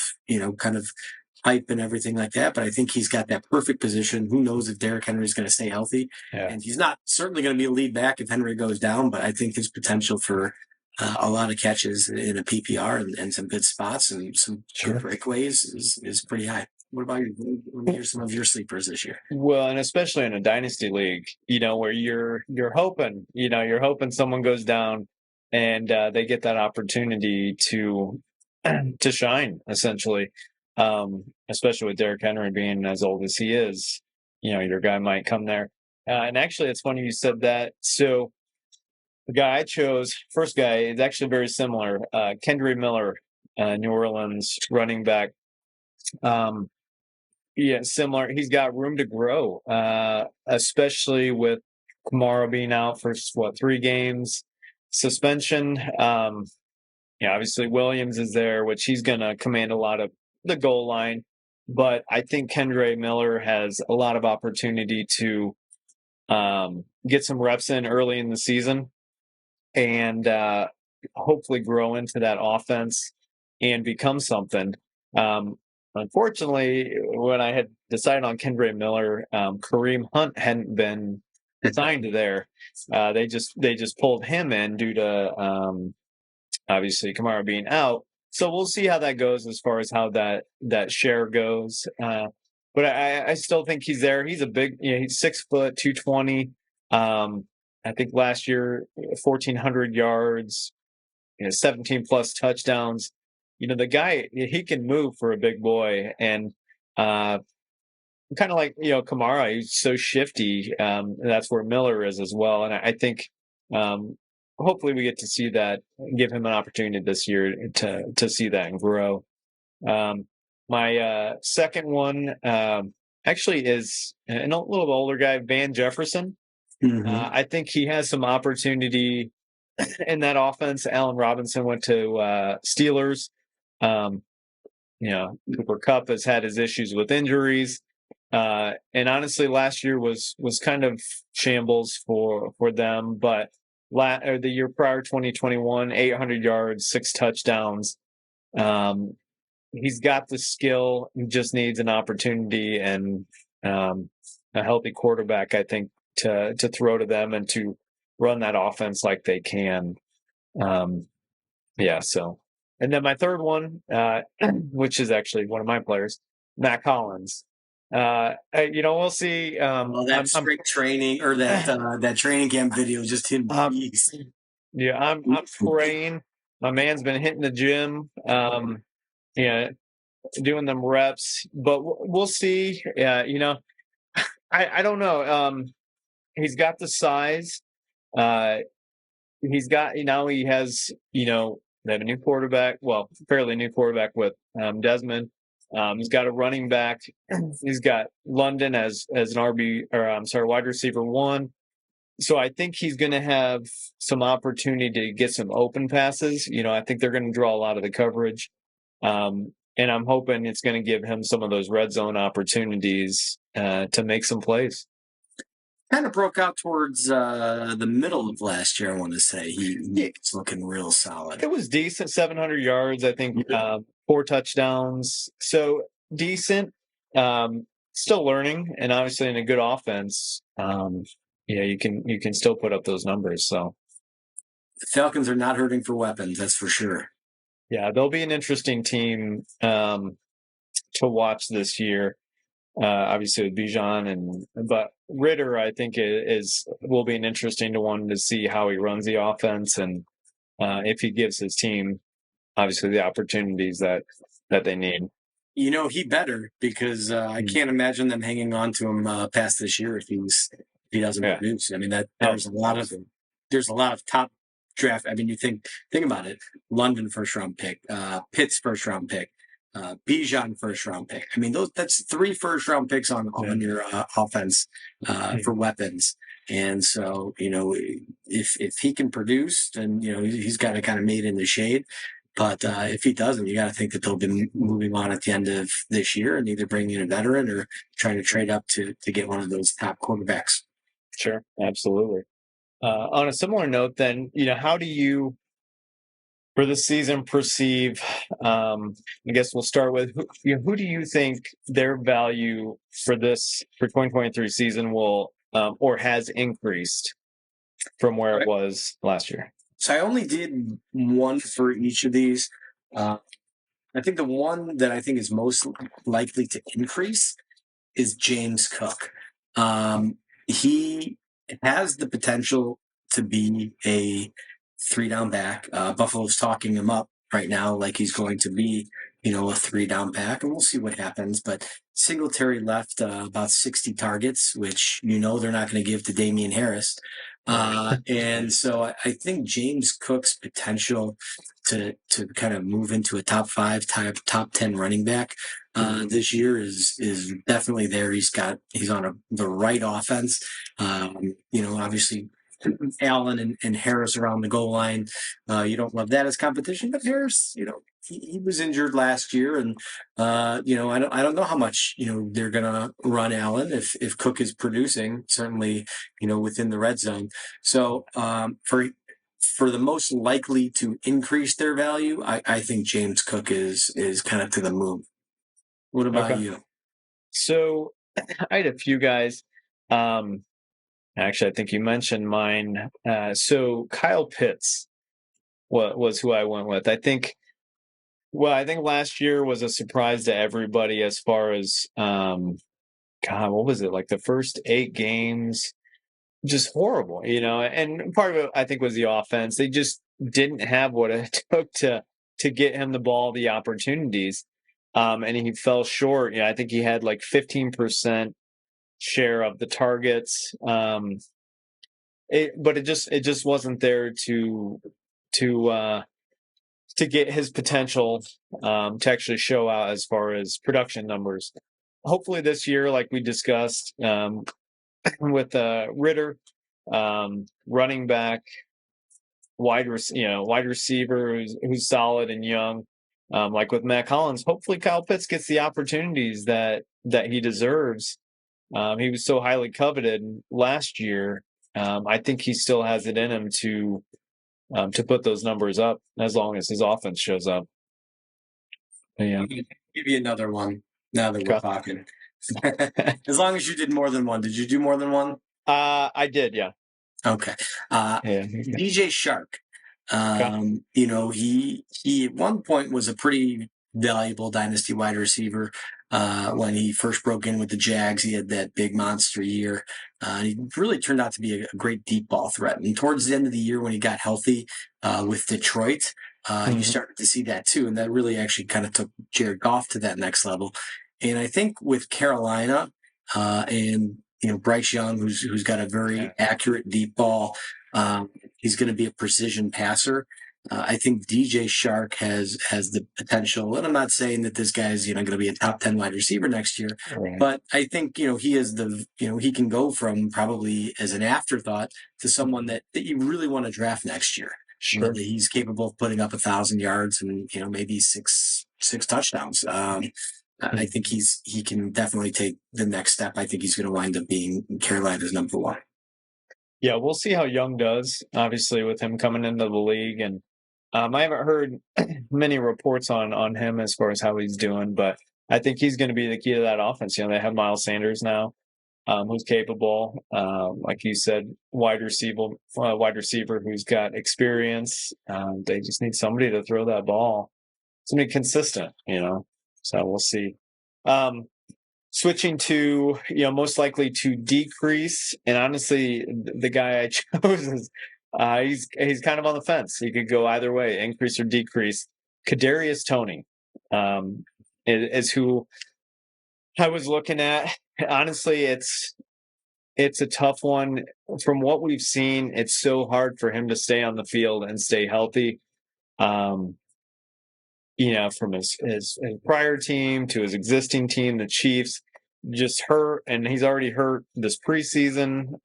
kind of hype and everything like that. But I think he's got that perfect position. Who knows if Derrick Henry is going to stay healthy? Yeah. And he's not certainly going to be a lead back if Henry goes down, but I think his potential for a lot of catches in a PPR and some good spots and some good breakaways is pretty high. What about you? Let me hear some of your sleepers this year. Well, and especially in a dynasty league, where you're hoping, someone goes down and they get that opportunity to shine, essentially. Especially with Derrick Henry being as old as he is, your guy might come there. And actually, it's funny you said that. So the guy I chose, first guy, is actually very similar. Kendre Miller, New Orleans running back. Similar. He's got room to grow, especially with Kamara being out for 3 games, suspension. Obviously Williams is there, which he's going to command a lot of the goal line. But I think Kendre Miller has a lot of opportunity to get some reps in early in the season and hopefully grow into that offense and become something. Unfortunately, when I had decided on Kendre Miller, Kareem Hunt hadn't been signed there. They just pulled him in due to obviously Kamara being out. So we'll see how that goes as far as how that share goes. But I still think he's there. He's a big, he's 6 foot, 220. I think last year, 1,400 yards, 17 plus touchdowns. The guy, he can move for a big boy, and kind of like Kamara, he's so shifty. That's where Miller is as well, and I think hopefully we get to see that, give him an opportunity this year to see that and grow. My second one actually is a little older guy, Van Jefferson. I think he has some opportunity in that offense. Allen Robinson went to Steelers. Cooper Kupp has had his issues with injuries. And honestly, last year was kind of shambles for them. But the year prior, 2021, 800 yards, 6 touchdowns. He's got the skill. He just needs an opportunity and a healthy quarterback, I think, to throw to them and to run that offense like they can. So. And then my third one, which is actually one of my players, Matt Collins. We'll see. That spring training or that training camp video just him. I'm praying. My man's been hitting the gym, doing them reps, but we'll see. I don't know. He's got the size. He's got, he has, they have a new quarterback, fairly new quarterback with Desmond. He's got a running back. He's got London as an wide receiver one. So I think he's going to have some opportunity to get some open passes. I think they're going to draw a lot of the coverage. And I'm hoping it's going to give him some of those red zone opportunities to make some plays. Kind of broke out towards the middle of last year, I want to say. He's looking real solid. It was decent, 700 yards, I think, 4 touchdowns. So decent. Still learning, and obviously in a good offense, you can still put up those numbers. So the Falcons are not hurting for weapons, that's for sure. Yeah, they'll be an interesting team to watch this year. Obviously with Bijan but Ritter, I think will be an interesting one to see how he runs the offense and if he gives his team obviously the opportunities that they need. He better, because I can't imagine them hanging on to him past this year if he doesn't produce. I mean, there's a lot of top draft. I mean, you think about it: London first round pick, Pitt's first round pick, Bijan first round pick. I mean, that's 3 first round picks on your offense for weapons. And so, if he can produce, then he's got it kind of made in the shade. But if he doesn't, you got to think that they'll be moving on at the end of this year and either bringing in a veteran or trying to trade up to get one of those top quarterbacks. Sure, absolutely. On a similar note, then, how do you, for this season, perceive? I guess we'll start with who do you think their value for 2023 season will or has increased from where it was last year? So I only did one for each of these. I think the one that I think is most likely to increase is James Cook. He has the potential to be a 3-down back. Buffalo's talking him up right now like he's going to be, a 3-down back, and we'll see what happens. But Singletary left about 60 targets, which they're not going to give to Damian Harris. And so I think James Cook's potential to kind of move into a top 5, top 10 running back this year is definitely there. He's on the right offense. Obviously Allen and Harris around the goal line. You don't love that as competition, but Harris, he was injured last year, and I don't know how much they're gonna run Allen if Cook is producing, certainly within the red zone. So for the most likely to increase their value, I think James Cook is kind of to the move. What about you? So I had a few guys. Actually, I think you mentioned mine. So Kyle Pitts was who I went with. I think last year was a surprise to everybody as far as, what was it? Like the first 8 games, just horrible, and part of it, I think, was the offense. They just didn't have what it took to get him the ball, the opportunities. And he fell short. I think he had like 15% share of the targets. But it just wasn't there to get his potential to actually show out as far as production numbers. Hopefully this year, like we discussed, with Ritter, running back, wide receiver who's solid and young, like with Matt Collins. Hopefully Kyle Pitts gets the opportunities that he deserves. He was so highly coveted last year. I think he still has it in him to put those numbers up as long as his offense shows up. Yeah. Give you another one now that we're talking. As long as you did more than one. Did you do more than one? I did, yeah. Okay. DJ Shark. He at one point was a pretty valuable dynasty wide receiver. When he first broke in with the Jags, he had that big monster year. He really turned out to be a great deep ball threat. And towards the end of the year, when he got healthy with Detroit, you started to see that too. And that really actually kind of took Jared Goff to that next level. And I think with Carolina and Bryce Young, who's got a very accurate deep ball, he's going to be a precision passer. I think DJ Shark has the potential, and I'm not saying that this guy's going to be a top 10 wide receiver next year, Right. but I think he is he can go from probably as an afterthought to someone that you really want to draft next year. Sure. He's capable of putting up 1,000 yards and maybe six touchdowns. I think he can definitely take the next step. I think he's going to wind up being Carolina's number one. Yeah, we'll see how Young does, obviously, with him coming into the league. And I haven't heard many reports on him as far as how he's doing, but I think he's going to be the key to that offense. They have Miles Sanders now, who's capable. Like you said, wide receiver who's got experience. They just need somebody to throw that ball. Somebody consistent, So we'll see. Switching to, most likely to decrease. And honestly, the guy I chose is, he's kind of on the fence. He could go either way, increase or decrease. Kadarius Toney is who I was looking at. Honestly, it's a tough one. From what we've seen, it's so hard for him to stay on the field and stay healthy. From his prior team to his existing team, the Chiefs, just hurt, and he's already hurt this preseason.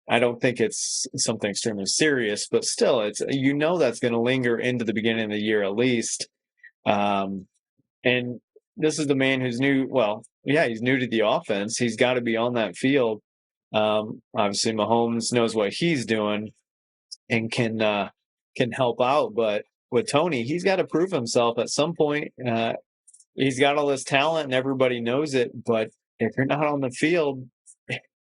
I don't think it's something extremely serious, but still, it's that's going to linger into the beginning of the year at least. And this is the man who's new. Well, yeah, he's new to the offense. He's got to be on that field. Obviously, Mahomes knows what he's doing and can help out, but with Toney, he's got to prove himself at some point. He's got all this talent and everybody knows it, but if you're not on the field,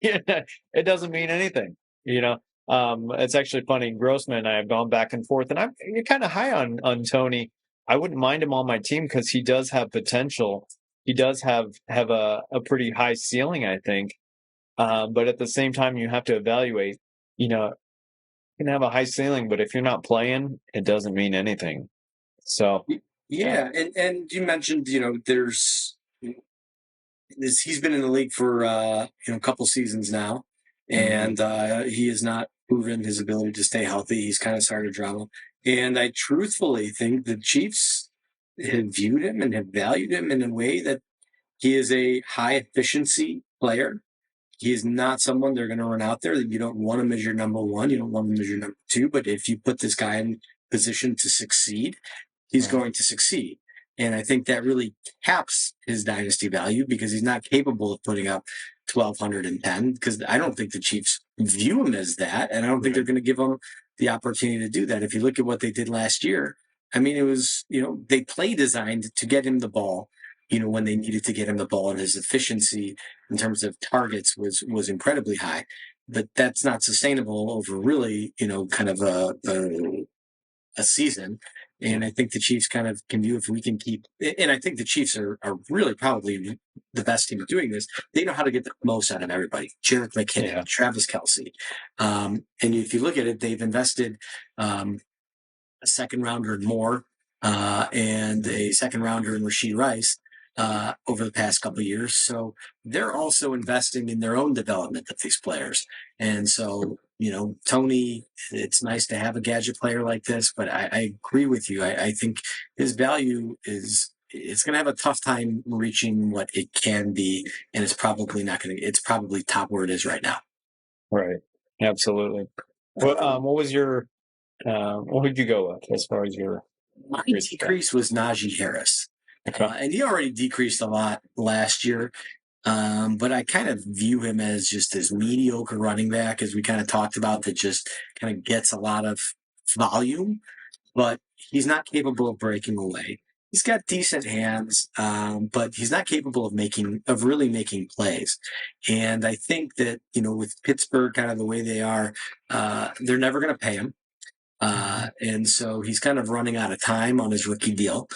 it doesn't mean anything. It's actually funny. Grossman and I have gone back and forth, and you're kind of high on Toney. I wouldn't mind him on my team because he does have potential. He does have a pretty high ceiling, I think. But at the same time, you have to evaluate. You can have a high ceiling, but if you're not playing, it doesn't mean anything. So yeah, and you mentioned there's he's been in the league for a couple seasons now, and he has not proven his ability to stay healthy. He's kind of started drama, and I truthfully think the Chiefs have viewed him and have valued him in a way that he is a high efficiency player. He is not someone they're going to run out there that you don't want to measure number one. You don't want to measure number two. But if you put this guy in position to succeed, he's going to succeed. And I think that really caps his dynasty value because he's not capable of putting up 1,210 because I don't think the Chiefs view him as that. And I don't think they're going to give him the opportunity to do that. If you look at what they did last year, I mean, it was, they play designed to get him the ball. When they needed to get him the ball, and his efficiency in terms of targets was incredibly high. But that's not sustainable over really, kind of a season. And I think the Chiefs kind of can view if we can keep. And I think the Chiefs are really probably the best team at doing this. They know how to get the most out of everybody. Jerick McKinnon, Travis Kelce. And if you look at it, they've invested a second rounder and more and a second rounder in Rashee Rice. Over the past couple of years. So they're also investing in their own development of these players. And so, Toney, it's nice to have a gadget player like this, but I agree with you. I think his value it's going to have a tough time reaching what it can be. And it's probably it's probably top where it is right now. Right. Absolutely. What was your, what would you go with as far as your? My decrease was Najee Harris. Okay. And he already decreased a lot last year, but I kind of view him as just this mediocre running back, as we kind of talked about, that just kind of gets a lot of volume, but he's not capable of breaking away. He's got decent hands, but he's not capable of really making plays. And I think that, with Pittsburgh kind of the way they are, they're never going to pay him. And so he's kind of running out of time on his rookie deal.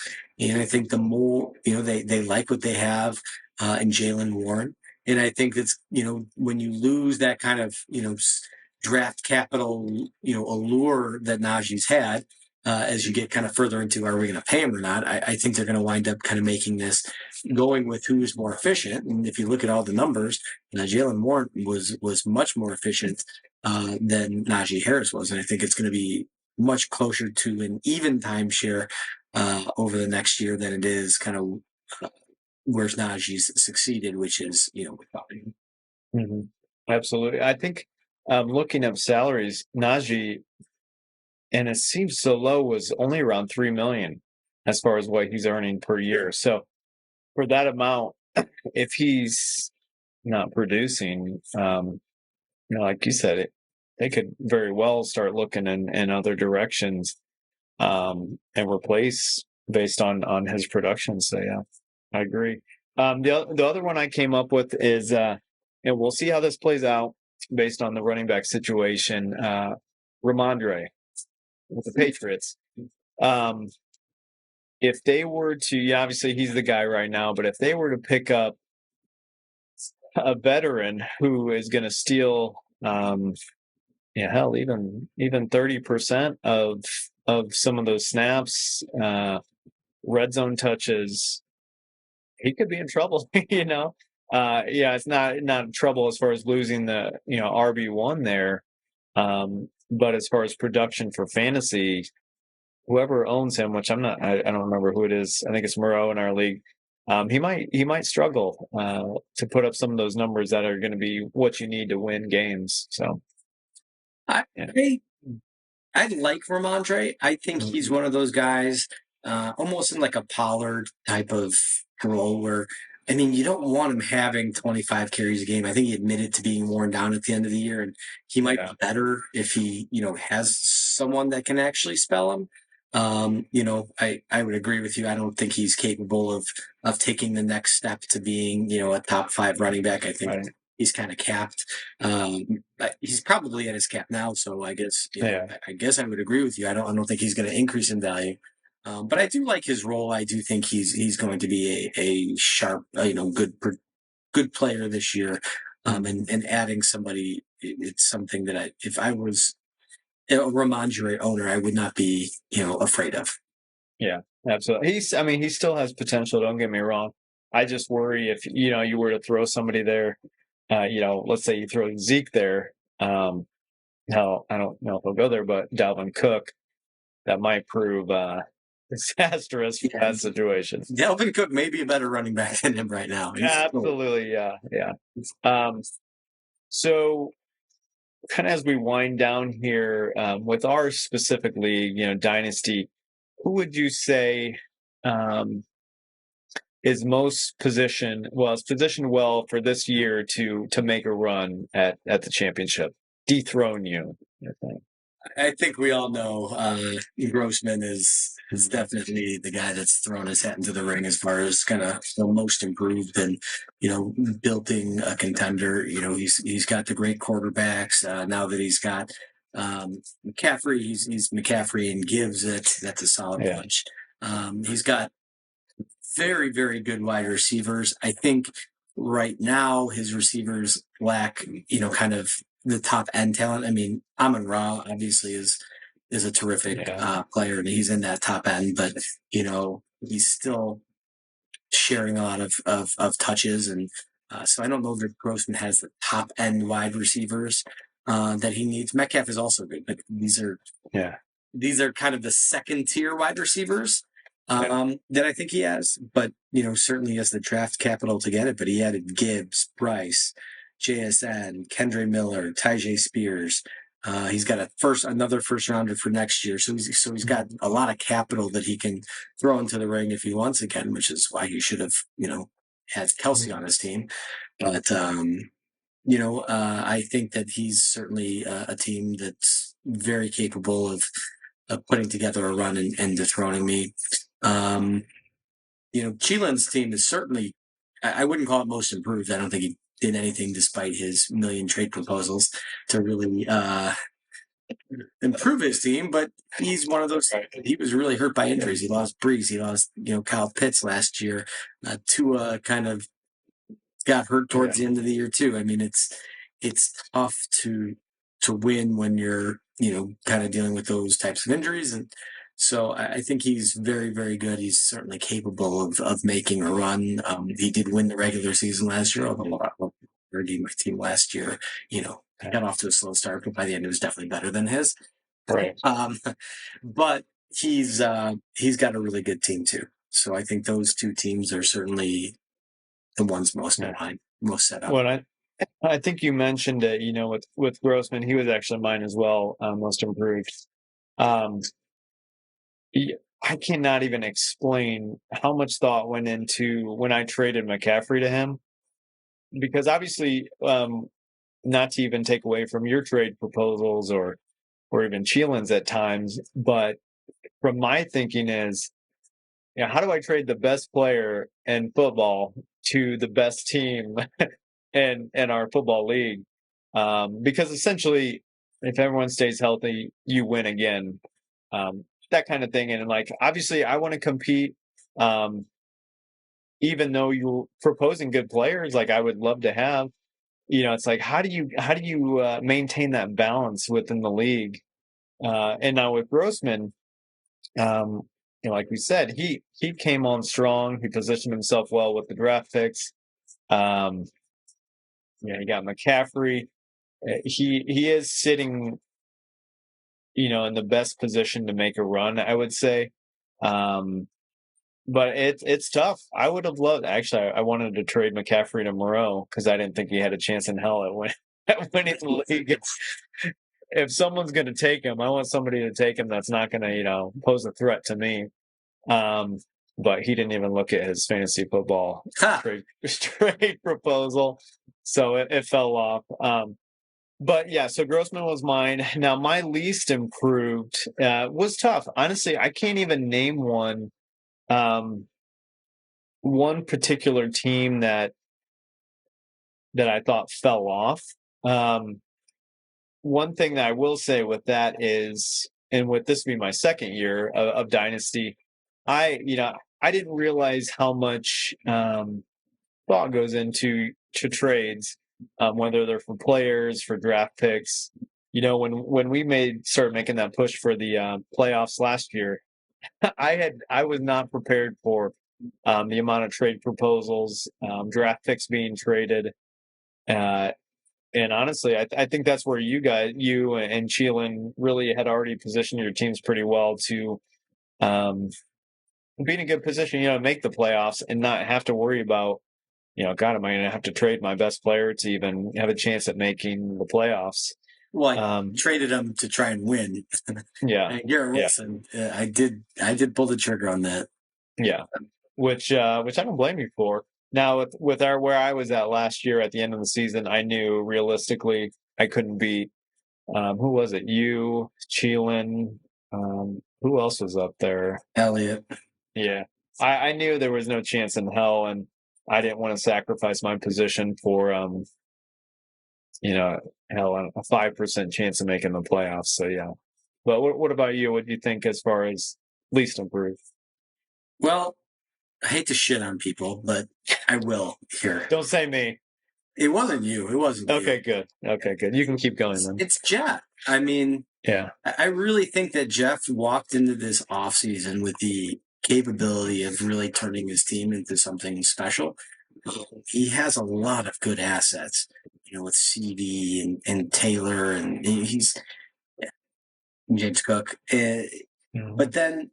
And I think the more, they like what they have in Jaylen Warren. And I think that's, when you lose that kind of, draft capital, allure that Najee's had, as you get kind of further into, are we going to pay him or not? I think they're going to wind up kind of making this going with who's more efficient. And if you look at all the numbers, Jaylen Warren was much more efficient than Najee Harris was. And I think it's going to be much closer to an even timeshare over the next year than it is kind of where Najee's succeeded, which is, with Bobby. Mm-hmm. Absolutely. I think looking up salaries, Najee, and it seems so low, was only around $3 million as far as what he's earning per year. So for that amount, if he's not producing, like you said, they could very well start looking in other directions and replace based on his production. So yeah, I agree. The other one I came up with is, and we'll see how this plays out based on the running back situation. Ramondre with the Patriots. If they were to, yeah, obviously he's the guy right now, but if they were to pick up a veteran who is going to steal, hell, even 30% of some of those snaps, red zone touches, he could be in trouble. It's not trouble as far as losing the RB1 there, but as far as production for fantasy, whoever owns him, which I don't remember who it is. I think it's Moreau in our league. He might struggle to put up some of those numbers that are going to be what you need to win games. So, I like Ramondre. I think he's one of those guys, almost in like a Pollard type of role where, you don't want him having 25 carries a game. I think he admitted to being worn down at the end of the year, and he might be better if he, has someone that can actually spell him. I would agree with you. I don't think he's capable of taking the next step to being, a top 5 running back. I think he's kind of capped. He's probably at his cap now, so I guess I guess I would agree with you. I don't think he's going to increase in value. But I do like his role. I do think he's going to be a sharp, good player this year. And adding somebody, it's something that if I was a Ramondre owner, I would not be, afraid of. Yeah, absolutely. He still has potential. Don't get me wrong. I just worry if, you were to throw somebody there, let's say you throw Zeke there. Hell, I don't know if he'll go there, but Dalvin Cook, that might prove disastrous for that situation. Dalvin Cook may be a better running back than him right now. Absolutely, yeah. So kind of as we wind down here, with our specific league, Dynasty, who would you say is positioned well for this year to make a run at the championship, dethrone you? I think we all know Grossman is definitely the guy that's thrown his hat into the ring as far as kind of the most improved and building a contender. He's got the great quarterbacks now that he's got McCaffrey. He's McCaffrey and gives it. That's a solid punch. He's got very, very good wide receivers. I think right now his receivers lack kind of the top end talent. Amon-Ra obviously is a terrific player, and he's in that top end, but he's still sharing a lot of touches, and so I don't know that Grossman has the top end wide receivers that he needs. Metcalf is also good, but these are kind of the second tier wide receivers that I think he has, but certainly he has the draft capital to get it. But he added Gibbs, Bryce, JSN, Kendre Miller, Tyjae Spears. He's got another first rounder for next year. So he's got a lot of capital that he can throw into the ring if he wants again, which is why he should have, had Kelsey on his team. But, I think that he's certainly a team that's very capable of putting together a run and dethroning me. Cheelan's team is certainly, I wouldn't call it most improved. I don't think he did anything despite his million trade proposals to really improve his team, but he's one of those. He was really hurt by injuries. He lost Breeze. He lost, Kyle Pitts last year. Tua kind of got hurt towards the end of the year too. It's tough to win when you're, kind of dealing with those types of injuries. And so I think he's very, very good. He's certainly capable of making a run. He did win the regular season last year, although my team last year, got off to a slow start, but by the end it was definitely better than his. Right. But he's got a really good team too. So I think those two teams are certainly the ones most in line, most set up. Well, I think you mentioned it. With Grossman, he was actually mine as well, most improved. Um, I cannot even explain how much thought went into when I traded McCaffrey to him, because obviously, not to even take away from your trade proposals or even Cheelin's at times, but from my thinking is, how do I trade the best player in football to the best team in our football league? Because essentially, if everyone stays healthy, you win again. That kind of thing. And like, obviously, I want to compete. Even though you're proposing good players, like I would love to have. It's like, how do you maintain that balance within the league? And now with Grossman, like we said, he came on strong. He positioned himself well with the draft picks. Um, he got McCaffrey. He is sitting, in the best position to make a run, I would say. But it's tough. I would have loved. Actually, I wanted to trade McCaffrey to Moreau because I didn't think he had a chance in hell at winning the league. If someone's going to take him, I want somebody to take him that's not going to, pose a threat to me. But he didn't even look at his fantasy football trade proposal, so it fell off. But yeah, so Grossman was mine. Now my least improved was tough. Honestly, I can't even name one. One particular team that I thought fell off. One thing that I will say with that is, and with this being my second year of Dynasty, I didn't realize how much thought goes into trades, whether they're for players, for draft picks. When we started making that push for the playoffs last year, I was not prepared for the amount of trade proposals, draft picks being traded. And honestly, I think that's where you and Cheelin really had already positioned your teams pretty well to be in a good position, make the playoffs and not have to worry about, God, am I going to have to trade my best player to even have a chance at making the playoffs? Well, I traded him to try and win. Yeah. And Garrett Wilson, I did pull the trigger on that. Yeah. Which I don't blame you for. Now with where I was at last year at the end of the season, I knew realistically I couldn't beat who was it? You, Cheelin, who else was up there? Elliot. Yeah. I knew there was no chance in hell, and I didn't want to sacrifice my position for hell, a 5% chance of making the playoffs. So yeah. But what about you? What do you think as far as least improved? Well, I hate to shit on people, but I will here. Don't say me. It wasn't you. It wasn't Okay, you. good. Okay, good. You can keep going then. It's Jeff. I mean, yeah. I really think that Jeff walked into this offseason with the capability of really turning his team into something special. He has a lot of good assets, with CD and Taylor, and he's James Cook. But then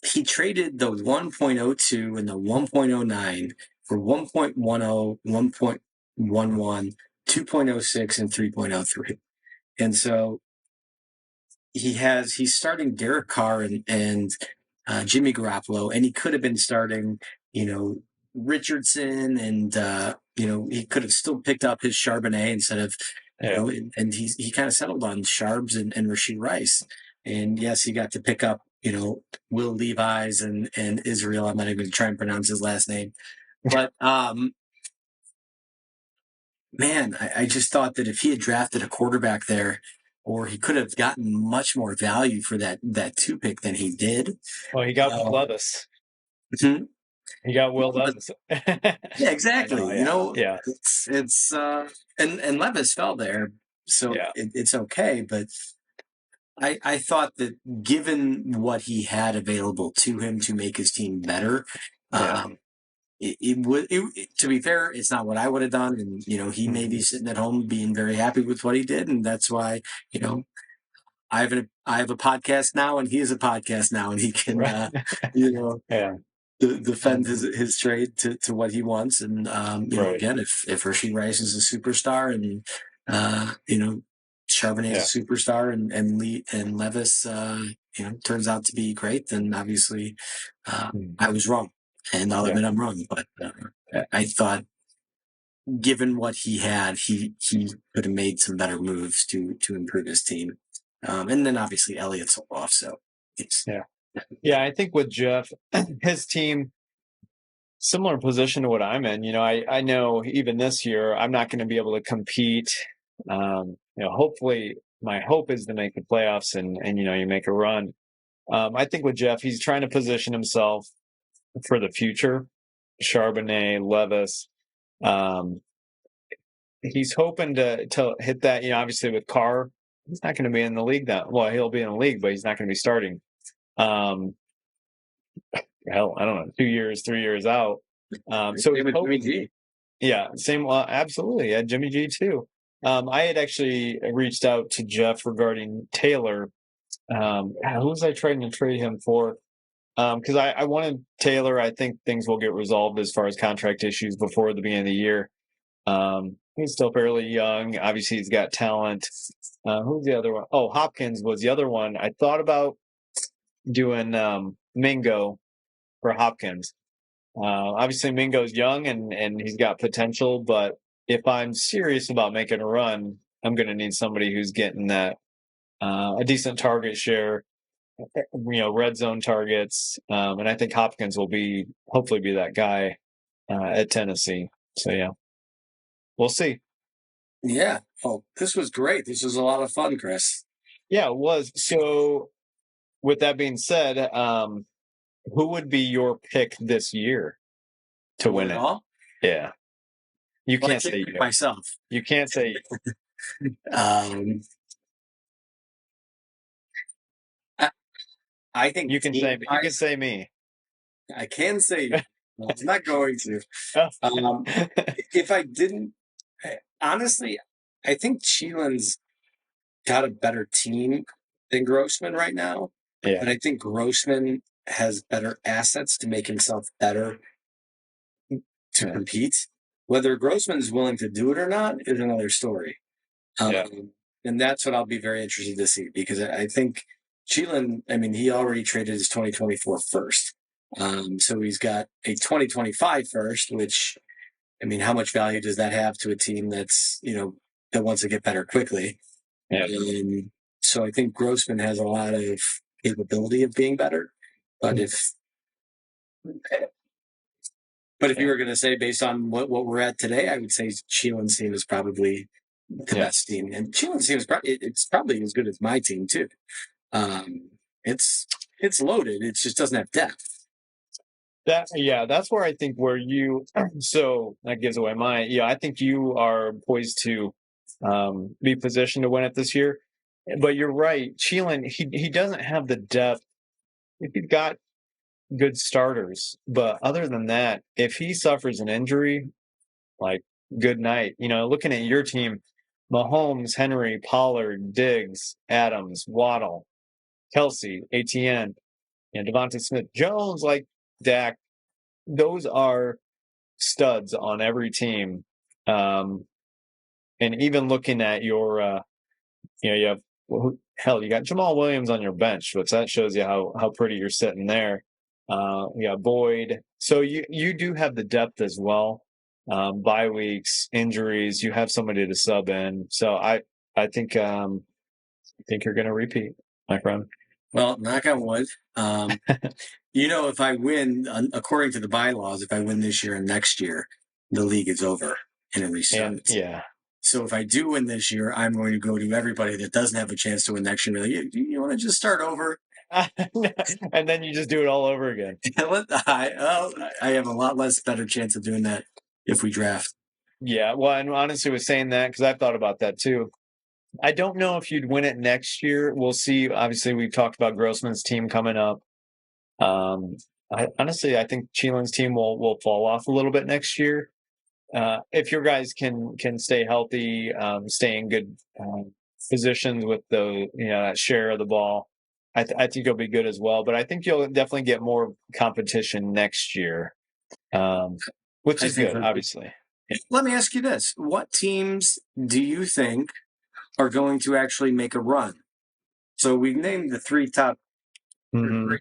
he traded the 1.02 and the 1.09 for 1.10, 1.11, 2.06, and 3.03. And so he's starting Derek Carr and Jimmy Garoppolo, and he could have been starting, Richardson, and he could have still picked up his Charbonnet instead of, and he kind of settled on Sharbs and Rashid Rice. And yes, he got to pick up, Will Levi's and Israel. I'm not even going to try and pronounce his last name, but man, I just thought that if he had drafted a quarterback there, or he could have gotten much more value for that 2 pick than he did. Well, he got Will Levis. Mm-hmm. He got Will Levis. Yeah, exactly. Yeah. It's and Levis fell there, so it's okay. But I thought that given what he had available to him to make his team better, it would. To be fair, it's not what I would have done, and he may be sitting at home being very happy with what he did, and that's why I have a podcast now, and he has a podcast now, and he can, Right. Yeah. defend his trade to what he wants. And Right. again, if Hershey Rice is a superstar, and Charbonnet is a superstar, and Lee and Levis, turns out to be great, then obviously I was wrong, and I'll admit I'm wrong. But I thought, given what he had, he could have made some better moves to improve his team. And then obviously Elliott sold off, so it's Yeah, I think with Jeff, his team, similar position to what I'm in. I know even this year I'm not going to be able to compete. Hopefully, my hope is to make the playoffs and you make a run. I think with Jeff, he's trying to position himself for the future. Charbonnet, Levis, he's hoping to hit that. Obviously with Carr, he's not going to be in the league that well. He'll be in the league, but he's not going to be starting. Hell, I don't know, 2 years, 3 years out. So with Jimmy G. Yeah, same. Absolutely. Yeah, Jimmy G too. I had actually reached out to Jeff regarding Taylor. Who was I trying to trade him for? Because I wanted Taylor. I think things will get resolved as far as contract issues before the beginning of the year. He's still fairly young. Obviously, he's got talent. Who's the other one? Oh, Hopkins was the other one. I thought about doing Mingo for Hopkins. Obviously, Mingo's young and he's got potential, but if I'm serious about making a run, I'm going to need somebody who's getting that a decent target share, red zone targets, and I think Hopkins will hopefully be that guy at Tennessee. So yeah, we'll see. Yeah. Oh, this was great. This was a lot of fun, Chris. Yeah, it was. So, with that being said, who would be your pick this year to win it? All? Yeah. You can't say you. Myself. You can't say you. I think you can say me. You can say me. I can say you. I'm not going to. If I didn't, honestly, I think Cheelan's got a better team than Grossman right now. Yeah. But I think Grossman has better assets to make himself better to compete. Whether Grossman's willing to do it or not is another story. And that's what I'll be very interested to see, because I think Cheelan, he already traded his 2024 first. So he's got a 2025 first, which, how much value does that have to a team that's, that wants to get better quickly? Yeah. So I think Grossman has a lot of capability of being better. But if you were going to say, based on what we're at today, I would say Cheelan's team is probably the best team. And Cheelan's team is probably as good as my team too. It's loaded. It just doesn't have depth. That's where I think so that gives away I think you are poised to be positioned to win it this year. But you're right. Cheelan, he doesn't have the depth. If he's got good starters, but other than that, if he suffers an injury, like, good night. Looking at your team, Mahomes, Henry, Pollard, Diggs, Adams, Waddle, Kelsey, ATN, Devontae Smith, Jones, like Dak, those are studs on every team. And even looking at your, you have, you got Jamal Williams on your bench, which that shows you how pretty you're sitting there. You got Boyd. So you do have the depth as well. Bye weeks, injuries, you have somebody to sub in. So I think you're going to repeat, my friend. Well, knock on wood. If I win, according to the bylaws, if I win this year and next year, the league is over and it restarts. Yeah. So if I do win this year, I'm going to go to everybody that doesn't have a chance to win next year. Like, you want to just start over? And then you just do it all over again. I have a lot less better chance of doing that if we draft. Yeah, well, and honestly was saying that because I've thought about that too. I don't know if you'd win it next year. We'll see. Obviously, we've talked about Grossman's team coming up. I think Cheelan's team will fall off a little bit next year. If your guys can stay healthy, stay in good positions with that share of the ball. I think he'll be good as well. But I think you'll definitely get more competition next year, which is good, obviously. Let me ask you this. What teams do you think are going to actually make a run? So we named the three top. Mm-hmm.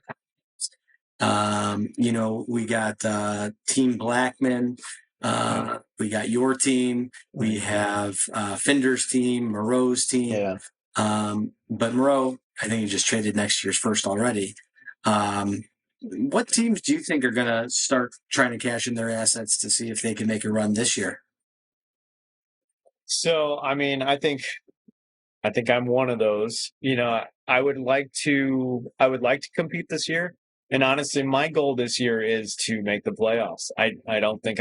We got Team Blackman. We got your team. We have Finder's team, Moreau's team. Yeah. But Moreau, I think he just traded next year's first already. What teams do you think are going to start trying to cash in their assets to see if they can make a run this year? So, I mean, I think I'm one of those. I would like to compete this year. And honestly, my goal this year is to make the playoffs. I don't think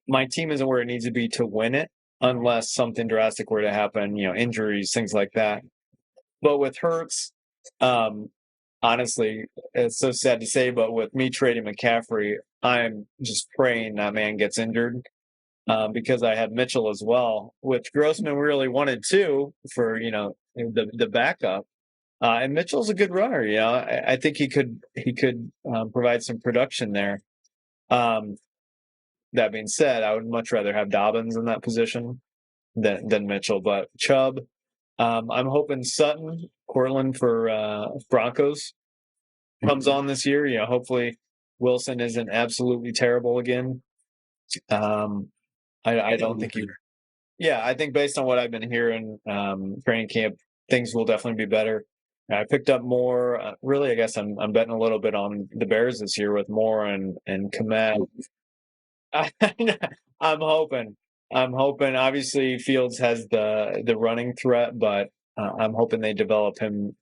my team isn't where it needs to be to win it unless something drastic were to happen, injuries, things like that. But with Hurts, honestly, it's so sad to say, but with me trading McCaffrey, I'm just praying that man gets injured. Because I had Mitchell as well, which Grossman really wanted too for the backup. And Mitchell's a good runner. I think he could provide some production there. That being said, I would much rather have Dobbins in that position than Mitchell. But Chubb, I'm hoping Sutton, Cortland for Broncos comes on this year. Hopefully Wilson isn't absolutely terrible again. I don't think he. Yeah, I think based on what I've been hearing, training camp, things will definitely be better. I picked up more. Really, I guess I'm betting a little bit on the Bears this year with Moore and Komet. I'm hoping. Obviously, Fields has the running threat, but I'm hoping they develop him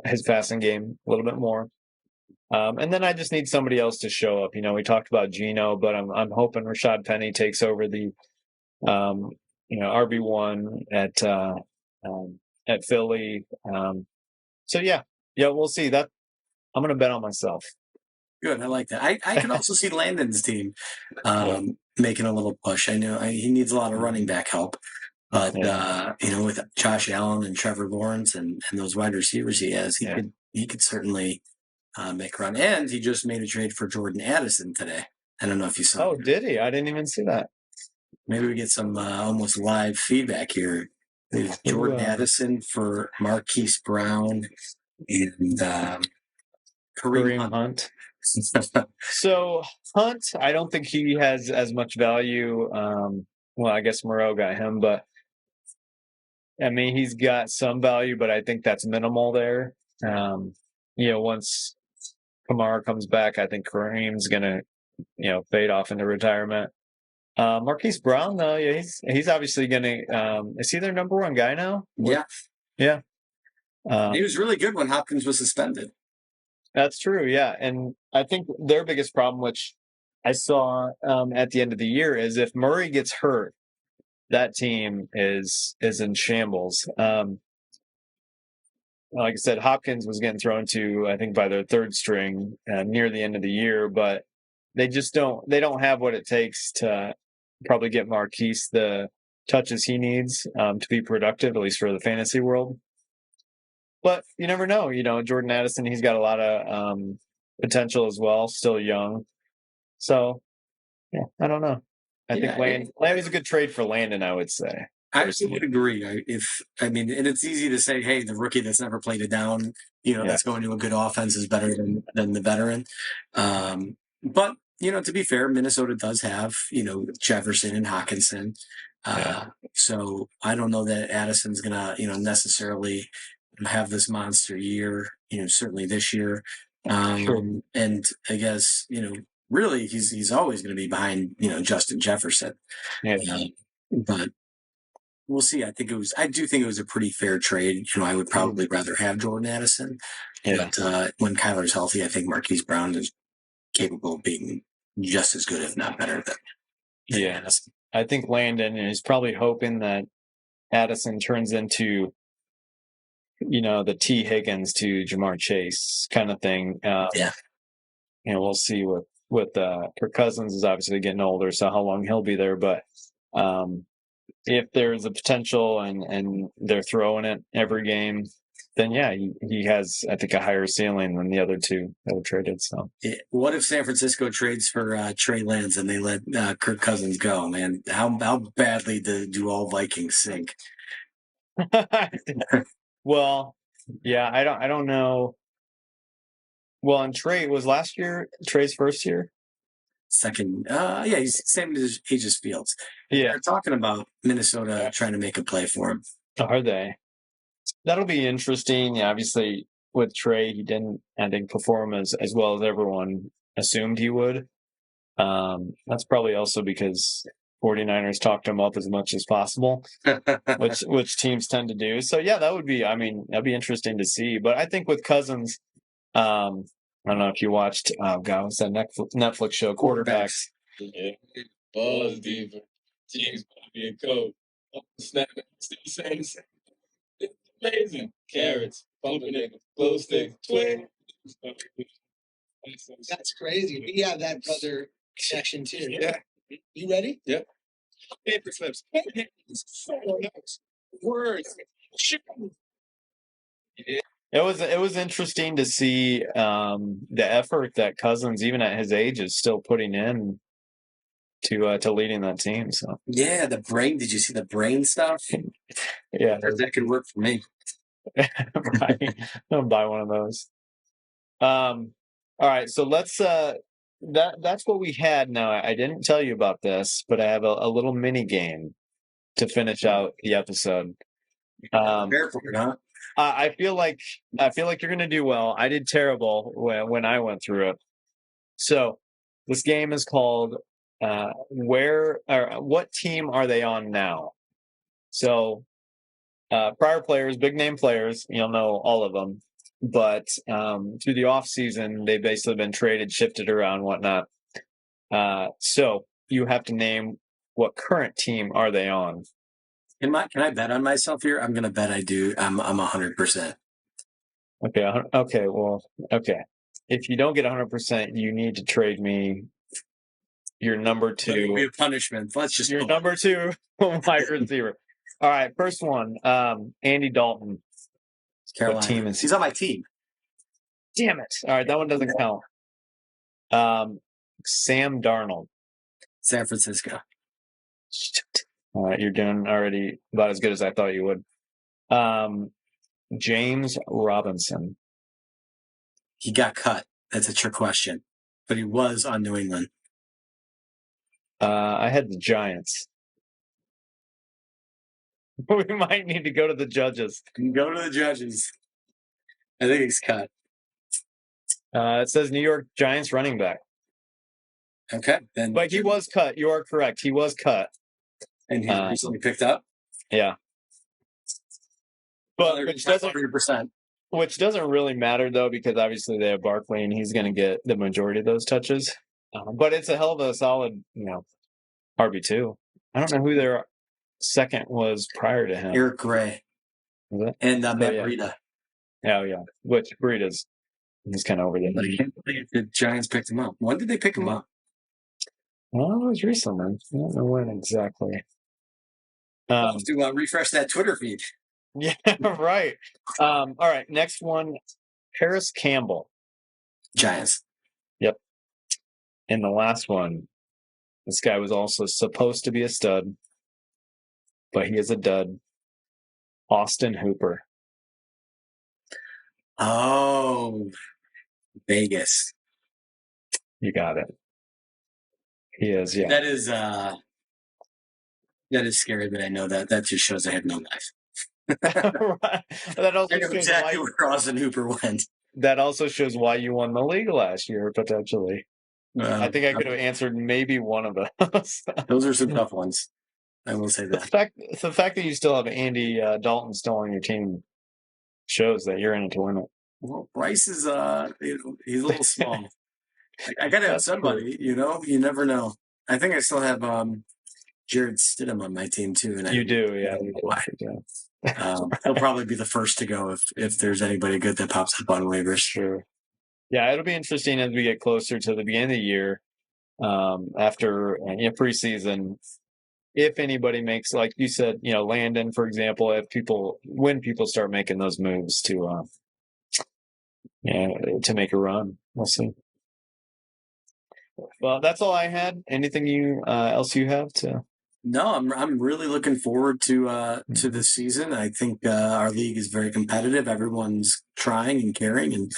his passing game a little bit more. And then I just need somebody else to show up. We talked about Geno, but I'm hoping Rashad Penny takes over the RB1 at Philly. So yeah, we'll see. That I'm going to bet on myself. Good, I like that. I can also see Landon's team making a little push. I know he needs a lot of running back help, but with Josh Allen and Trevor Lawrence and those wide receivers he has, he could certainly make a run. And he just made a trade for Jordan Addison today. I don't know if you saw. Oh, did he? I didn't even see that. Maybe we get some almost live feedback here. There's Jordan Addison for Marquise Brown and Kareem Hunt. So Hunt, I don't think he has as much value. Well, I guess Moreau got him, but I mean, he's got some value, but I think that's minimal there. Once Kamara comes back, I think Kareem's going to, fade off into retirement. Marquise Brown, though, he's obviously going to. Is he their number one guy now? Yeah. He was really good when Hopkins was suspended. That's true, yeah. And I think their biggest problem, which I saw at the end of the year, is if Murray gets hurt, that team is in shambles. Like I said, Hopkins was getting thrown to, I think, by their third string near the end of the year, but they don't have what it takes to probably get Marquise the touches he needs to be productive, at least for the fantasy world. But you never know. Jordan Addison, he's got a lot of potential as well, still young. So, yeah, I don't know. I think Landon's a good trade for Landon, I would say. I would agree. And it's easy to say, hey, the rookie that's never played it down, that's going to a good offense is better than the veteran. But, to be fair, Minnesota does have, Jefferson and Hawkinson. So I don't know that Addison's going to, necessarily have this monster year, certainly this year. And I guess, really he's always going to be behind, Justin Jefferson. But we'll see. I do think it was a pretty fair trade. I would probably rather have Jordan Addison. But when Kyler's healthy, I think Marquise Brown is capable of being just as good, if not better than Addison. I think Landon is probably hoping that Addison turns into the T. Higgins to Jamar Chase kind of thing. We'll see with Kirk Cousins is obviously getting older, so how long he'll be there. But if there's a potential and they're throwing it every game, then yeah, he has, I think, a higher ceiling than the other two that were traded. So What if San Francisco trades for Trey Lance and they let Kirk Cousins go, man? How badly do all Vikings sink? well, yeah, I don't know. Well, and Trey was last year Trey's first year. Second, yeah, he's same age as Fields. Yeah, They're talking about Minnesota trying to make a play for him. are they? That'll be interesting. Yeah, obviously with Trey, he didn't, I think, perform as well as everyone assumed he would. That's probably also because 49ers talked him up as much as possible, which teams tend to do. So yeah, that'd be interesting to see. But I think with Cousins, I don't know if you watched, oh God, what's that Netflix show, Quarterbacks? Yeah. Buzz diva. Teams gonna be a coach. Snap it. Still saying the same. It's amazing. Carrots, pumpernickel, glow sticks, twin. That's crazy. We have that brother connection too. Yeah. You ready? Yep. Paper clips. Someone else. Words. Shit. Yeah. It was interesting to see the effort that Cousins, even at his age, is still putting in to leading that team. So Yeah, the brain. Did you see the brain stuff? yeah, That could work for me. right. I'll buy one of those. All right, so let's that's what we had. Now I didn't tell you about this, but I have a little mini game to finish out the episode. Prepare for it, huh? I feel like you're gonna do well. I did terrible when I went through it. So this game is called where or what team are they on now? So prior players, big name players, you'll know all of them. But through the off season, they've basically been traded, shifted around, whatnot. So you have to name what current team are they on. Can I bet on myself here? I'm gonna bet I do. I'm 100%. Okay. Okay. Well. Okay. If you don't get 100%, you need to trade me your number It'll be two. a punishment. Let's just Your number two wide receiver. All right. First one. Andy Dalton. Carolina. What team is he? He's on my team. Damn it! All right, that one doesn't count. Sam Darnold. San Francisco. All right, you're doing already about as good as I thought you would. James Robinson. He got cut. That's a trick question. But he was on New England. I had the Giants. We might need to go to the judges. Go to the judges. I think he's cut. It says New York Giants running back. Okay. Then But he was cut. You are correct. He was cut. and he recently picked up. Yeah. But which doesn't 100%. Which doesn't really matter, though, because obviously they have Barkley, and he's going to get the majority of those touches. But it's a hell of a solid, RB2. I don't know who their second was prior to him. Eric Gray. Was it? And Matt yeah. Breida. Oh, yeah. Which Breida's he's kind of over there. But I can't believe the Giants picked him up. When did they pick him up? Well, it was recently. I don't know when exactly. I'll have to refresh that Twitter feed. Yeah, right. All right, next one, Paris Campbell. Giants. Yep. And the last one, this guy was also supposed to be a stud, but he is a dud. Austin Hooper. Oh, Vegas. You got it. He is, yeah. That is scary, but I know that. That just shows I have no life. Right. That also I know shows exactly why, where Austin Hooper went. that also shows why you won the league last year, potentially. I think I could have answered maybe one of those. Those are some tough ones. I will say The that. fact that you still have Andy Dalton still on your team shows that you're in it to win it. Well, Bryce is he's a little small. I gotta have somebody, you never know. I think I still have Jared Stidham on my team too, and You do, yeah. he'll probably be the first to go if there's anybody good that pops up on waivers. Sure. Yeah, it'll be interesting as we get closer to the beginning of the year. After preseason, if anybody makes, like you said, Landon, for example, when people start making those moves to make a run, we'll see. Well, that's all I had. Anything else you have to? No, I'm really looking forward to this season. I think our league is very competitive. Everyone's trying and caring, and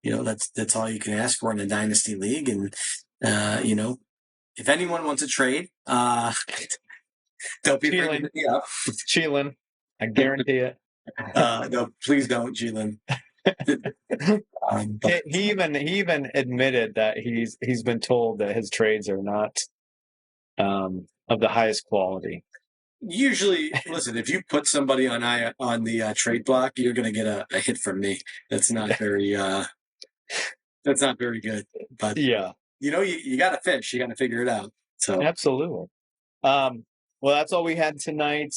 that's all you can ask for in a dynasty league. And if anyone wants a trade, don't be afraid to hit me up. Cheelan, I guarantee it. No, please don't, Cheelan. He even admitted that he's been told that his trades are not of the highest quality. Usually, listen, if you put somebody on the trade block, you're going to get a hit from me. That's not very good. But yeah, you got to fish. You got to figure it out. So absolutely. Well, that's all we had tonight.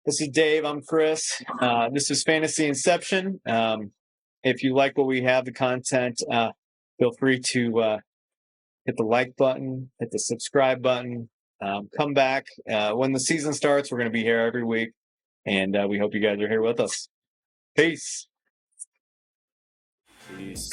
This is Dave. I'm Chris. This is Fantasy Inception. If you like what we have, the content, feel free to hit the like button, hit the subscribe button. Come back when the season starts. We're going to be here every week, and we hope you guys are here with us. Peace. Peace.